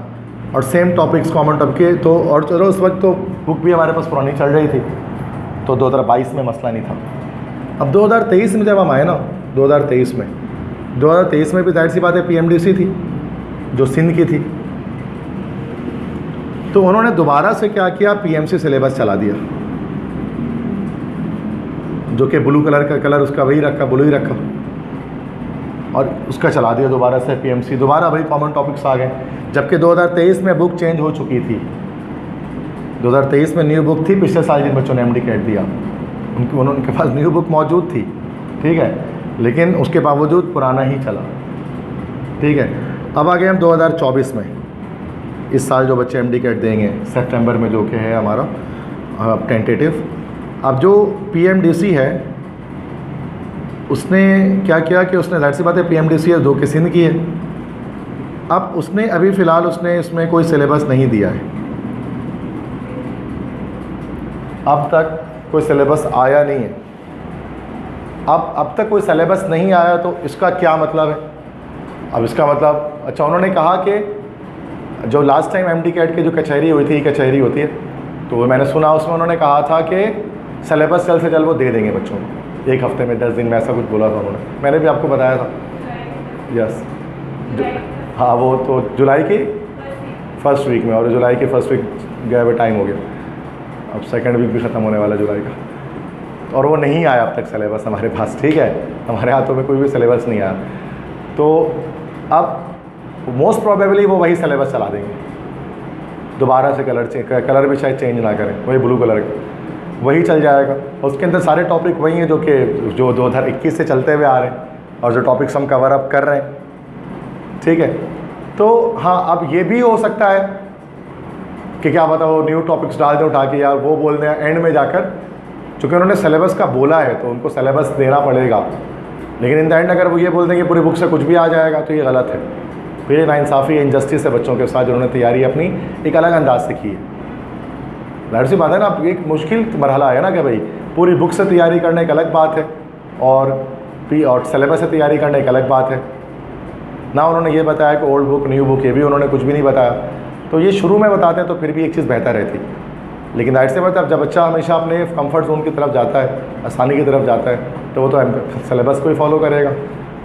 और सेम टॉपिक्स कॉमन टॉपिक। तो और चलो उस वक्त तो बुक भी हमारे पास पुरानी चल रही थी, तो 2022 में मसला नहीं था। अब 2023 में जब हम आए ना, 2023 में भी जाहिर सी बात है PMDC थी जो सिंध की थी, तो उन्होंने दोबारा से क्या किया, PMC सिलेबस चला दिया, जो कि ब्लू कलर का कलर उसका वही रखा, ब्लू ही रखा, और उसका चला दिया दोबारा से PMC। दोबारा वही कॉमन टॉपिक्स आ गए, जबकि 2023 में बुक चेंज हो चुकी थी। 2023 में न्यू बुक थी, पिछले साल जिन बच्चों ने MD कैट दिया उनके पास न्यू बुक मौजूद थी। ठीक है, लेकिन उसके बावजूद पुराना ही चला। ठीक है, अब आ गए हम 2024 में। इस साल जो बच्चे MD कैट देंगे सितंबर में, जो कि है हमारा टेंटेटिव। अब जो PMDC है उसने क्या किया कि उसने, जाहिर सी बात है PMDC है, जो कि सिंध की है। अब उसने अभी फ़िलहाल उसने इसमें कोई सिलेबस नहीं दिया है, अब तक कोई सिलेबस आया नहीं है। अब तक कोई सिलेबस नहीं आया, तो इसका क्या मतलब है? अब इसका मतलब, अच्छा उन्होंने कहा कि जो लास्ट टाइम MD कैट की जो कचहरी हुई थी, कचहरी होती है, तो मैंने सुना उसमें उन्होंने कहा था कि सिलेबस जल्द से जल्द वो दे देंगे बच्चों को, 1 हफ्ते में 10 दिन में, ऐसा कुछ बोला था उन्होंने। मैंने भी आपको बताया था। यस, हाँ, वो तो जुलाई की फर्स्ट वीक में, और जुलाई की फर्स्ट वीक गए हुए टाइम हो गया, अब सेकेंड वीक भी ख़त्म होने वाला जुलाई का, और वो नहीं आया अब तक सिलेबस हमारे पास। ठीक है, हमारे हाथों में कोई भी सिलेबस नहीं आया। तो अब मोस्ट प्रोबेबली वो वही सिलेबस चला देंगे, दोबारा से कलर भी शायद चेंज ना करें, वही ब्लू कलर का वही चल जाएगा। उसके अंदर सारे टॉपिक वही हैं जो 2021 से चलते हुए आ रहे हैं, और जो टॉपिक्स हम कवर अप कर रहे हैं। ठीक है, तो हाँ, अब ये भी हो सकता है कि क्या पता वो न्यू टॉपिक्स डाल दें उठा के, यार वो बोल दें एंड में जाकर, चूँकि उन्होंने सिलेबस का बोला है तो उनको सिलेबस देना पड़ेगा, लेकिन इन द एंड अगर वो ये बोल दें कि पूरी बुक से कुछ भी आ जाएगा, तो ये गलत है। फिर नाइंसाफ़ी, इनजस्टिस है बच्चों के साथ, जिन्होंने तैयारी अपनी एक अलग अंदाज से की है। जाहिर सी बात है ना, अब एक मुश्किल मरहला है ना कि भाई पूरी बुक से तैयारी करना एक अलग बात है, और सिलेबस से तैयारी करना एक अलग बात है ना। उन्होंने ये बताया कि ओल्ड बुक, न्यू बुक, ये भी उन्होंने कुछ भी नहीं बताया। तो ये शुरू में बताते हैं तो फिर भी एक चीज़ बेहतर रहती, लेकिन जाहिर सी बात है जब बच्चा हमेशा अपने कंफर्ट जोन की तरफ जाता है, आसानी की तरफ जाता है, तो वो तो सिलेबस को ही फॉलो करेगा।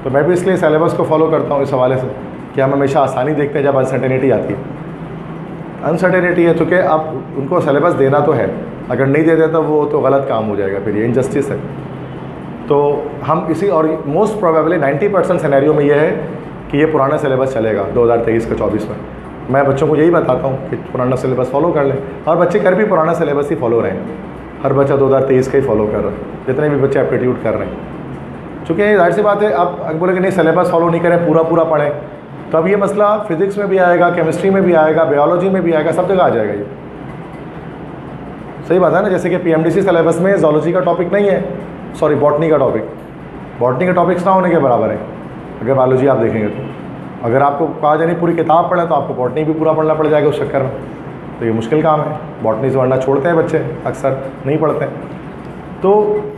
तो मैं भी इसलिए सिलेबस को फॉलो करता हूँ इस हवाले से कि हम हमेशा आसानी देखते हैं जब अनसर्टेनिटी आती है। अनसर्टेनिटी है, चूँकि अब उनको सिलेबस देना तो है, अगर नहीं दे देता वो तो गलत काम हो जाएगा, फिर ये इनजस्टिस है। तो हम इसी, और मोस्ट प्रोबेबली 90% सिनेरियो में ये है कि ये पुराना सिलेबस चलेगा 2023 का 24 में, मैं बच्चों को यही बताता हूँ कि पुराना सिलेबस फॉलो कर लें, और बच्चे कर भी पुराना सिलेबस ही फॉलो रहे हैं। हर बच्चा 2023 का ही फॉलो कर रहा है, जितने भी बच्चे एप्टीट्यूड कर रहे हैं। चूँकि जाहिर सी बात है, अब बोले कि नहीं सिलेबस फॉलो नहीं करें, पूरा पूरा पढ़ें, तो अब ये मसला फिजिक्स में भी आएगा, केमिस्ट्री में भी आएगा, बायोलॉजी में भी आएगा, सब जगह आ जाएगा ये। सही बात है ना। जैसे कि पीएमडीसी सिलेबस में ज़ूलॉजी का टॉपिक नहीं है, सॉरी बॉटनी का टॉपिक, बॉटनी का टॉपिक्स ना होने के बराबर है अगर बायोलॉजी आप देखेंगे तो। अगर आपको कहा जाए पूरी किताब पढ़ें तो आपको बॉटनी भी पूरा पढ़ना पड़ जाएगा उस चक्कर में, तो ये मुश्किल काम है। बॉटनी से पढ़ना छोड़ते हैं बच्चे, अक्सर नहीं पढ़ते। तो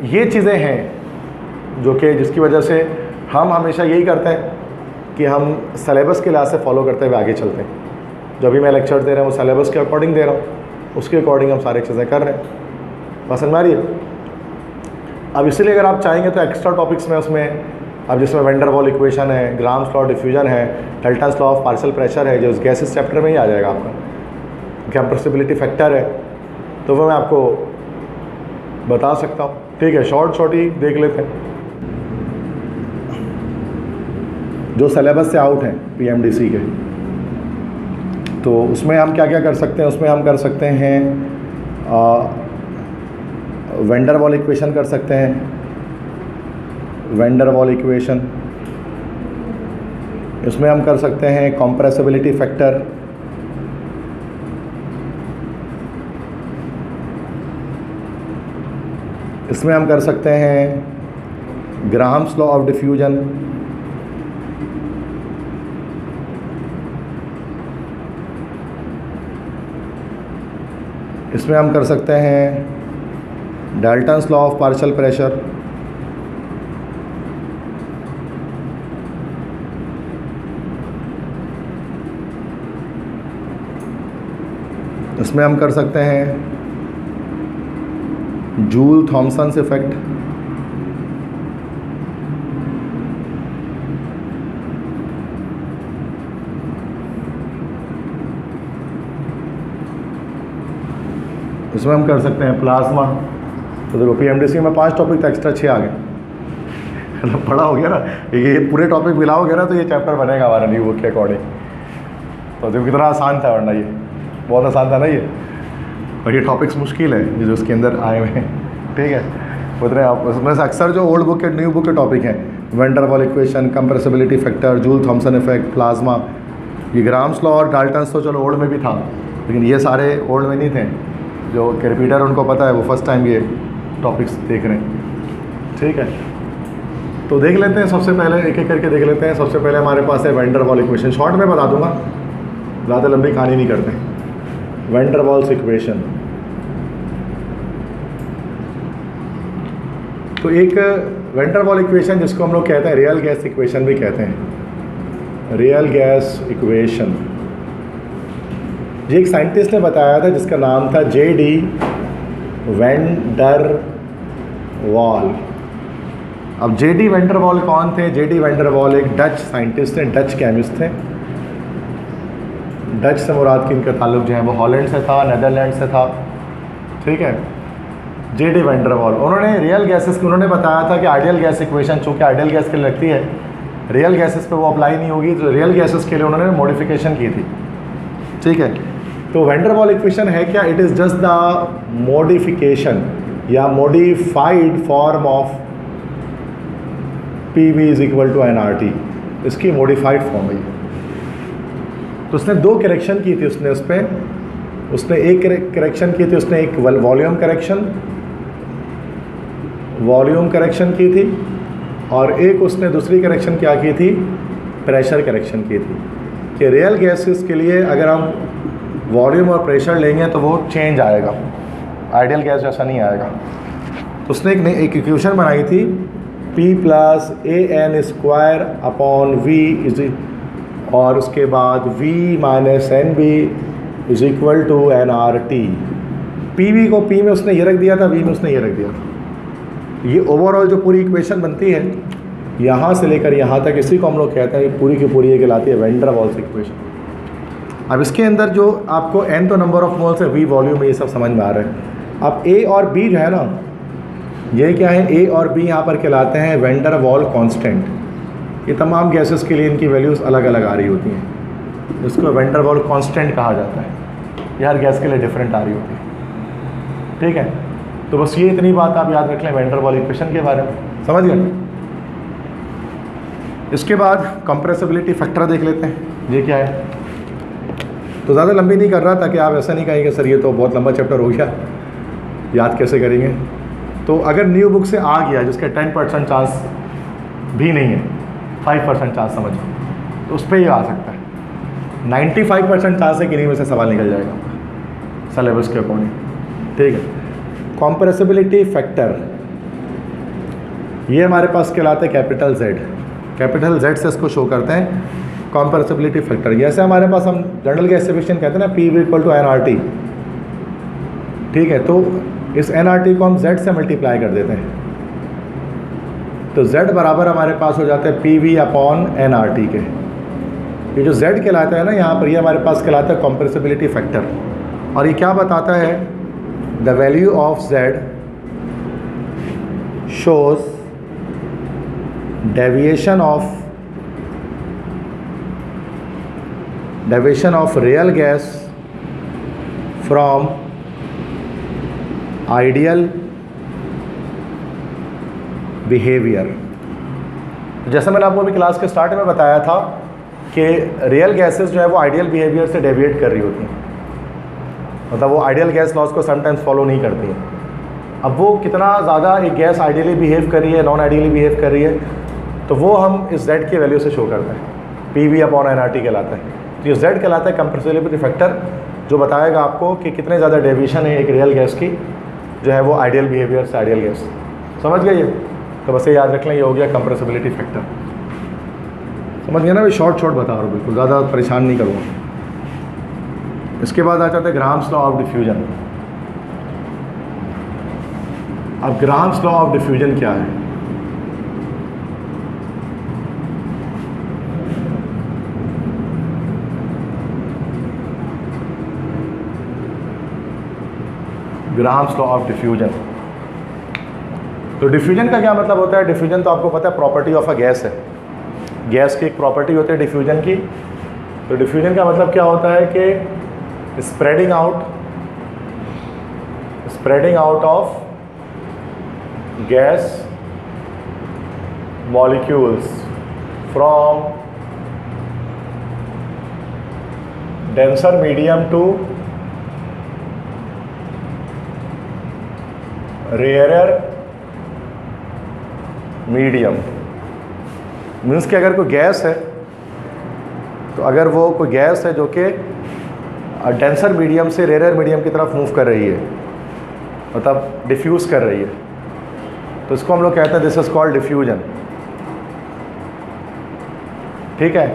ये चीज़ें हैं जो कि जिसकी वजह से हम हमेशा यही करते हैं कि हम सिलेबस के लिहाज से फॉलो करते हुए आगे चलते हैं। जो भी मैं लेक्चर दे रहा हूँ वो सिलेबस के अकॉर्डिंग दे रहा हूँ, उसके अकॉर्डिंग हम सारी चीज़ें कर रहे हैं। पसंद आ रही है। अब इसलिए अगर आप चाहेंगे तो एक्स्ट्रा टॉपिक्स में उसमें अब जिसमें वैन डर वाल इक्वेशन है, ग्राम्स लॉ डिफ्यूजन है, Dalton's law of partial pressure है, जो उस गैसेस चैप्टर में ही आ जाएगा आपका, कंप्रेसिबिलिटी फैक्टर है, तो वो मैं आपको बता सकता हूँ। ठीक है, शॉर्ट ही देख लेते हैं जो सिलेबस से आउट हैं पीएमडीसी के। तो उसमें हम क्या क्या कर सकते हैं, उसमें हम कर सकते हैं वैन डर वाल इक्वेशन कर सकते हैं, वैन डर वाल इक्वेशन। इसमें हम कर सकते हैं कंप्रेसिबिलिटी फैक्टर, इसमें हम कर सकते हैं ग्राहम्स लॉ ऑफ डिफ्यूजन, इसमें हम कर सकते हैं Dalton's law of partial pressure, इसमें हम कर सकते हैं जूल थॉमसन इफेक्ट, इसमें हम कर सकते हैं प्लाज्मा। तो देखो पीएमडीसी में 5 टॉपिक तो एक्स्ट्रा 6 आ गए, मतलब बड़ा हो गया ना। ये पूरे टॉपिक मिलाओगे ना तो ये चैप्टर बनेगा हमारा न्यू बुक के अकॉर्डिंग। तो देखो कितना आसान था, वरना ये बहुत आसान था ना ये, और ये टॉपिक्स मुश्किल है जो उसके अंदर आए हुए हैं। ठीक है, उतने आप उसमें से अक्सर जो ओल्ड बुक के न्यू बुक के टॉपिक हैं, van der Waals equation, compressibility factor, Joule Thomson effect, plasma, ये ग्राम्स लॉ और डाल्टन्स तो चलो ओल्ड में भी था, लेकिन ये सारे ओल्ड में नहीं थे। जो कि रिपीटर उनको पता है वो फर्स्ट टाइम ये टॉपिक्स देख रहे हैं। ठीक है, तो देख लेते हैं सबसे पहले, एक एक करके देख लेते हैं। सबसे पहले हमारे पास है van der Waals equation. Short में बता दूंगा, ज़्यादा लंबी कहानी नहीं करते। वैन डर वाल्स इक्वेशन, तो एक वैन डर वाल इक्वेशन जिसको हम लोग कहते हैं रियल गैस इक्वेशन भी कहते हैं, रियल गैस इक्वेशन। ये एक साइंटिस्ट ने बताया था जिसका नाम था J.D. वैन डर वाल। अब J.D. वैन डर वाल कौन थे? J.D. वैन डर वाल एक डच साइंटिस्ट थे, डच केमिस्ट थे। डच से मुराद की इनका ताल्लुक जो है वो हॉलैंड से था, नीदरलैंड से था। ठीक है, J.D. वैन डर वाल, उन्होंने रियल गैसेस की, उन्होंने बताया था कि आइडियल गैस इक्वेशन चूँकि आइडियल गैस के लिए लगती है, रियल गैसेस पे वो अप्लाई नहीं होगी, तो रियल गैसेस के लिए उन्होंने मॉडिफिकेशन की थी। ठीक है, तो वैन डर वाल इक्वेशन है क्या? It is just the modification या modified form of PV is equal to nRT, इसकी मॉडिफाइड फॉर्म है। तो उसने 2 करेक्शन की थी उसने, उसने एक करेक्शन की थी, उसने एक वॉल्यूम करेक्शन की थी, और एक उसने दूसरी करेक्शन क्या की थी? प्रेशर करेक्शन की थी। कि रियल गैसेस के लिए अगर हम वॉल्यूम और प्रेशर लेंगे तो वो चेंज आएगा, आइडियल गैस जैसा नहीं आएगा। तो उसने एक इक्वेशन बनाई थी, P + AN² / V, और उसके बाद V - NB = nRT। PV को P में उसने ये रख दिया था, V में उसने ये रख दिया था। ये ओवरऑल जो पूरी इक्वेशन बनती है यहाँ से लेकर यहाँ तक, इसी को हम लोग कहते हैं पूरी की पूरी ये कहलाती है वैन डर वाल्स इक्वेशन। अब इसके अंदर जो आपको n तो नंबर ऑफ मोल्स है, V वॉल्यूम में, ये सब समझ में आ रहा है। अब A और B जो है ना, ये क्या है? A और B यहाँ पर कहलाते हैं वैन डर वाल कांस्टेंट। ये तमाम गैसेस के लिए इनकी वैल्यूज़ अलग अलग आ रही होती हैं। इसको वैन डर वाल कांस्टेंट कहा जाता है। ये हर गैस के लिए डिफरेंट आ रही होती है, ठीक है। तो बस ये इतनी बात आप याद रख लें वैन डर वाल इक्वेशन के बारे में, समझ गए। इसके बाद कंप्रेसिबिलिटी फैक्टर देख लेते हैं, ये क्या है। तो ज़्यादा लंबी नहीं कर रहा ताकि आप ऐसा नहीं कहेंगे सर ये तो बहुत लंबा चैप्टर हो गया, याद कैसे करेंगे। तो अगर न्यू बुक से आ गया जिसका 10% चांस भी नहीं है, 5% चांस समझो, तो उस पर ही आ सकता है। 95% चांस है कि इन्हीं में से सवाल निकल जाएगा सिलेबस के अकॉर्डिंग, ठीक है। कंप्रेसिबिलिटी फैक्टर ये हमारे पास कहलाते हैं कैपिटल Z, कैपिटल Z से इसको शो करते हैं कंप्रेसिबिलिटी फैक्टर। जैसे हमारे पास हम जनरल गैस एफिशिएंसी कहते हैं ना, P = nRT, ठीक है। तो इस nRT को हम Z से मल्टीप्लाई कर देते हैं, तो Z बराबर हमारे पास हो जाता है PV/nRT के। ये जो Z कहलाता है ना यहाँ पर, ये हमारे पास कहलाता है कंप्रेसिबिलिटी फैक्टर। और ये क्या बताता है, the value of Z shows deviation of real gas from ideal behaviour. जैसा मैंने आपको अभी क्लास के स्टार्ट में बताया था कि रियल गैसेस जो है वो आइडियल बिहेवियर से डेविएट कर रही होती हैं, मतलब वो आइडियल गैस लॉज को समटाइम्स फॉलो नहीं करती हैं। अब वो कितना ज़्यादा एक गैस आइडियली बिहेव कर रही है, नॉन आइडियली बिहेव कर रही है, तो वो हम इस Z की वैल्यू से शो करते हैं, PV/nRT कहलाता है। तो ये Z कहलाता है कंप्रेसिबिलिटी फैक्टर, जो बताएगा आपको कि कितने ज़्यादा डेविएशन है एक रियल गैस की जो है वो आइडियल बिहेवियर से आइडियल गैस। समझ गए ये? तो बस ये याद रख लें, ये हो गया कंप्रेसिबिलिटी फैक्टर। समझ गए ना, मैं शॉर्ट बता रहा हूँ, बिल्कुल ज़्यादा परेशान नहीं करूँगा। इसके बाद आ जाता है ग्राम्स लॉ ऑफ डिफ्यूजन। अब ग्राम्स लॉ ऑफ डिफ्यूजन क्या है? Grams law of diffusion. तो डिफ्यूजन का क्या मतलब होता है? डिफ्यूजन तो आपको पता है प्रॉपर्टी ऑफ अ गैस है, गैस की एक प्रॉपर्टी होती है डिफ्यूजन की। तो डिफ्यूजन का मतलब क्या होता है कि spreading out of gas molecules from denser medium to rarer medium. Means कि अगर कोई गैस है, तो अगर वो कोई गैस है जो कि डेंसर मीडियम से रेयरर मीडियम की तरफ मूव कर रही है, मतलब डिफ्यूज़ कर रही है, तो इसको हम लोग कहते हैं दिस इज कॉल्ड डिफ्यूजन, ठीक है।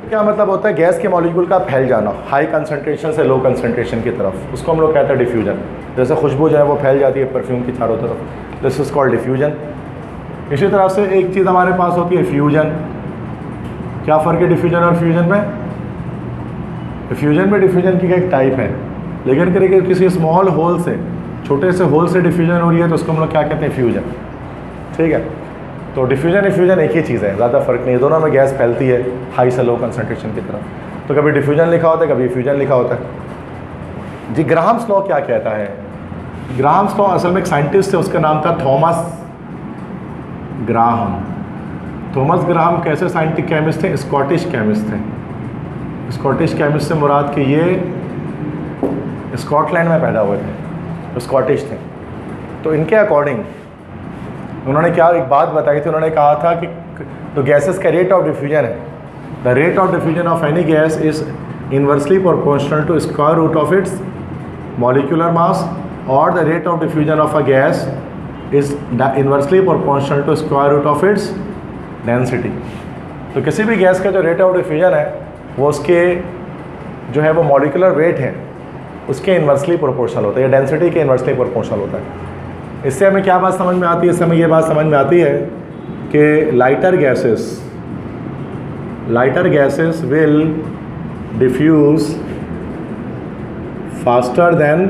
क्या मतलब होता है? गैस के मॉलिक्यूल का फैल जाना हाई कंसंट्रेशन से लो कंसंट्रेशन की तरफ, उसको हम लोग कहते हैं डिफ्यूजन। जैसे खुशबू जो है वो फैल जाती है परफ्यूम की चारों तरफ, दिस इज कॉल्ड डिफ्यूजन। इसी तरह से एक चीज़ हमारे पास होती है फ्यूजन। क्या फ़र्क है डिफ्यूजन और फ्यूजन में? फ्यूजन में डिफ्यूजन की एक टाइप है, लेकिन करेंगे किसी स्मॉल होल से, छोटे से होल से डिफ्यूजन हो रही है तो उसको हम लोग क्या कहते हैं? फ्यूजन, ठीक है। तो डिफ्यूजन फ्यूजन एक ही चीज़ है, ज़्यादा फर्क नहीं है, दोनों में गैस फैलती है हाई से लो कंसंट्रेशन की तरफ। तो कभी डिफ्यूजन लिखा होता है, कभी फ्यूजन लिखा होता है जी। ग्राहम्स लॉ क्या कहता है? ग्राहम्स लॉ असल में एक साइंटिस्ट है, उसका नाम था थॉमस ग्राहम। थॉमस ग्राहम कैसे साइंटिफिक केमिस्ट थे? स्कॉटिश केमिस्ट थे। स्कॉटिश केमिस्ट से मुराद कि ये स्कॉटलैंड में पैदा हुए थे, स्कॉटिश थे। तो इनके अकॉर्डिंग उन्होंने क्या एक बात बताई थी, उन्होंने कहा था कि तो गैसेस का रेट ऑफ डिफ्यूजन है, the rate of diffusion of any gas is inversely proportional to square root of its molecular mass, और the rate of diffusion of a gas is inversely proportional to square root of its density. तो किसी भी gas का जो rate of diffusion है वो उसके जो है वो मॉलिक्यूलर वेट है उसके इन्वर्सली प्रोपोर्शनल होता है, या डेंसिटी के इन्वर्सली प्रोपोर्शनल होता है। इससे हमें क्या बात समझ में आती है? इससे हमें ये बात समझ में आती है कि lighter gases will diffuse faster than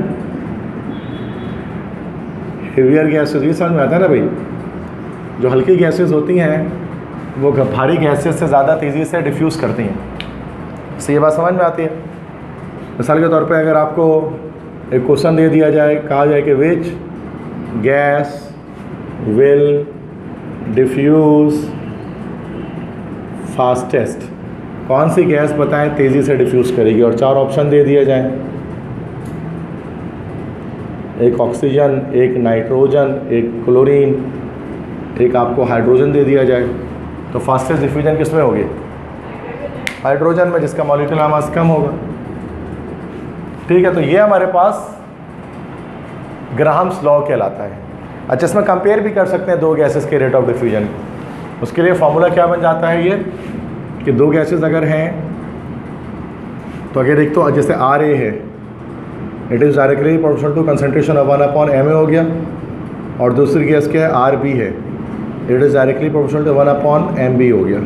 heavier gases, ये समझ में आता है ना भाई। जो हल्की गैसेज होती हैं वो भारी गैसेज से ज़्यादा तेज़ी से डिफ्यूज़ करती हैं। इससे ये बात समझ में आती है। मिसाल के तौर पे अगर आपको एक क्वेश्चन दे दिया जाए, कहा जाए कि which gas will diffuse fastest, कौन सी गैस बताएं तेज़ी से डिफ्यूज़ करेगी, और 4 ऑप्शन दे दिए जाएं, एक ऑक्सीजन, एक नाइट्रोजन, एक क्लोरीन, एक आपको हाइड्रोजन दे दिया जाए, तो फास्टेस्ट डिफ्यूजन किस में होगी? हाइड्रोजन में, जिसका मॉलिक्यूलर मास कम होगा। ठीक है, तो ये हमारे पास ग्राहम्स लॉ कहलाता है। अच्छा, इसमें कंपेयर भी कर सकते हैं दो गैसेस के रेट ऑफ डिफ्यूजन। उसके लिए फॉर्मूला क्या बन जाता है ये कि दो गैसेस अगर हैं तो अगर एक तो जैसे आर ए है, it is directly proportional to concentration of 1/ma हो गया, और दूसरी गैस क्या है आर बी है, it is directly proportional to 1/mb हो गया।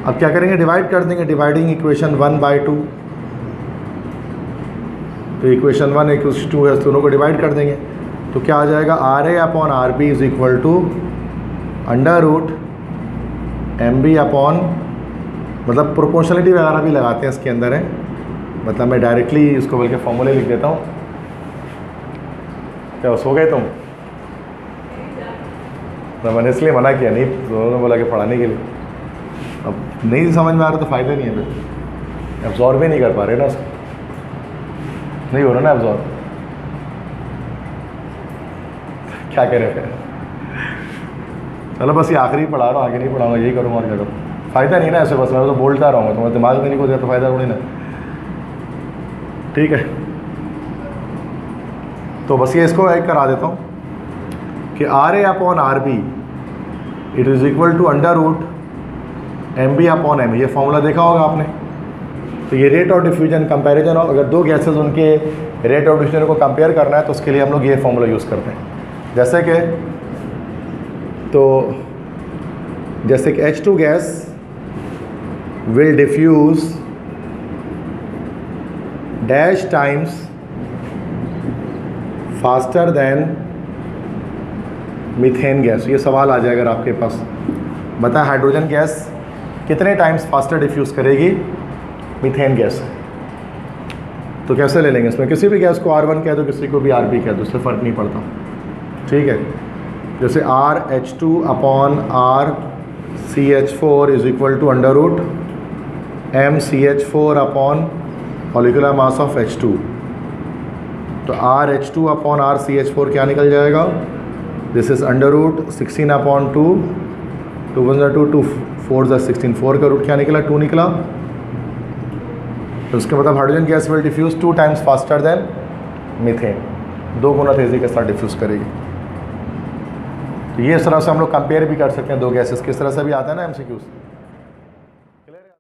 अब क्या करेंगे, डिवाइड कर देंगे, डिवाइडिंग इक्वेशन 1/2, तो इक्वेशन 1 इक्वेशन 2 है, दोनों को डिवाइड कर देंगे तो क्या आ जाएगा, RA/RB is equal to √MB upon, मतलब प्रोपोर्शनलिटी वगैरह भी लगाते हैं इसके अंदर है, मतलब मैं डायरेक्टली इसको बल्कि फॉर्मूले लिख देता हूँ। क्या सो गए तुम? तो मैंने इसलिए मना किया, नहीं दोनों ने बोला कि पढ़ाने के लिए। अब नहीं समझ में आ रहा तो फ़ायदा नहीं है, फिर एब्जॉर्ब भी नहीं कर पा रहे ना उसको, नहीं हो रहा ना एब्जॉर्ब, क्या करें फिर। चलो बस ये आखिरी पढ़ा रहा हूँ, आगे नहीं पढ़ाऊँगा, यही करूँगा और क्या करूँ, फ़ायदा नहीं ना ऐसे, बस मैं तो बोलता रहूँगा, तुम्हारे दिमाग में नहीं को दिया तो फ़ायदा थोड़ी ना। ठीक है, तो बस ये इसको एक करा देता हूँ कि RA/RB it is equal to √MB/m, ये फॉर्मूला देखा होगा आपने। तो ये rate of diffusion comparison of, अगर दो गैसेज उनके रेट ऑफ डिफ्यूजन को कंपेयर करना है तो उसके लिए हम लोग ये फॉर्मूला यूज़ करते हैं। जैसे कि H2 gas will diffuse dash times faster than methane gas. ये सवाल आ जाएगा अगर आपके पास, बता हाइड्रोजन गैस कितने टाइम्स फास्टर डिफ्यूज़ करेगी मीथेन गैस। तो कैसे ले लेंगे, इसमें किसी भी गैस को R1 कह दो, किसी को भी RB कह दो, उससे फ़र्क नहीं पड़ता। ठीक है, जैसे RH2/RCH4 is equal to √MCH4 molecular mass of H2। तो RH2/RCH4 क्या निकल जाएगा, दिस इज √16/2, 2 1 2 2 4 16, 4 का रूट क्या निकला, 2 निकला। तो उसके मतलब hydrogen gas will diffuse 2 times faster than methane, 2 गुना तेज़ी के साथ डिफ्यूज़ करेगी। तो ये इस तरह से हम लोग कंपेयर भी कर सकते हैं दो गैसेस, किस तरह से भी आता है ना MCQs।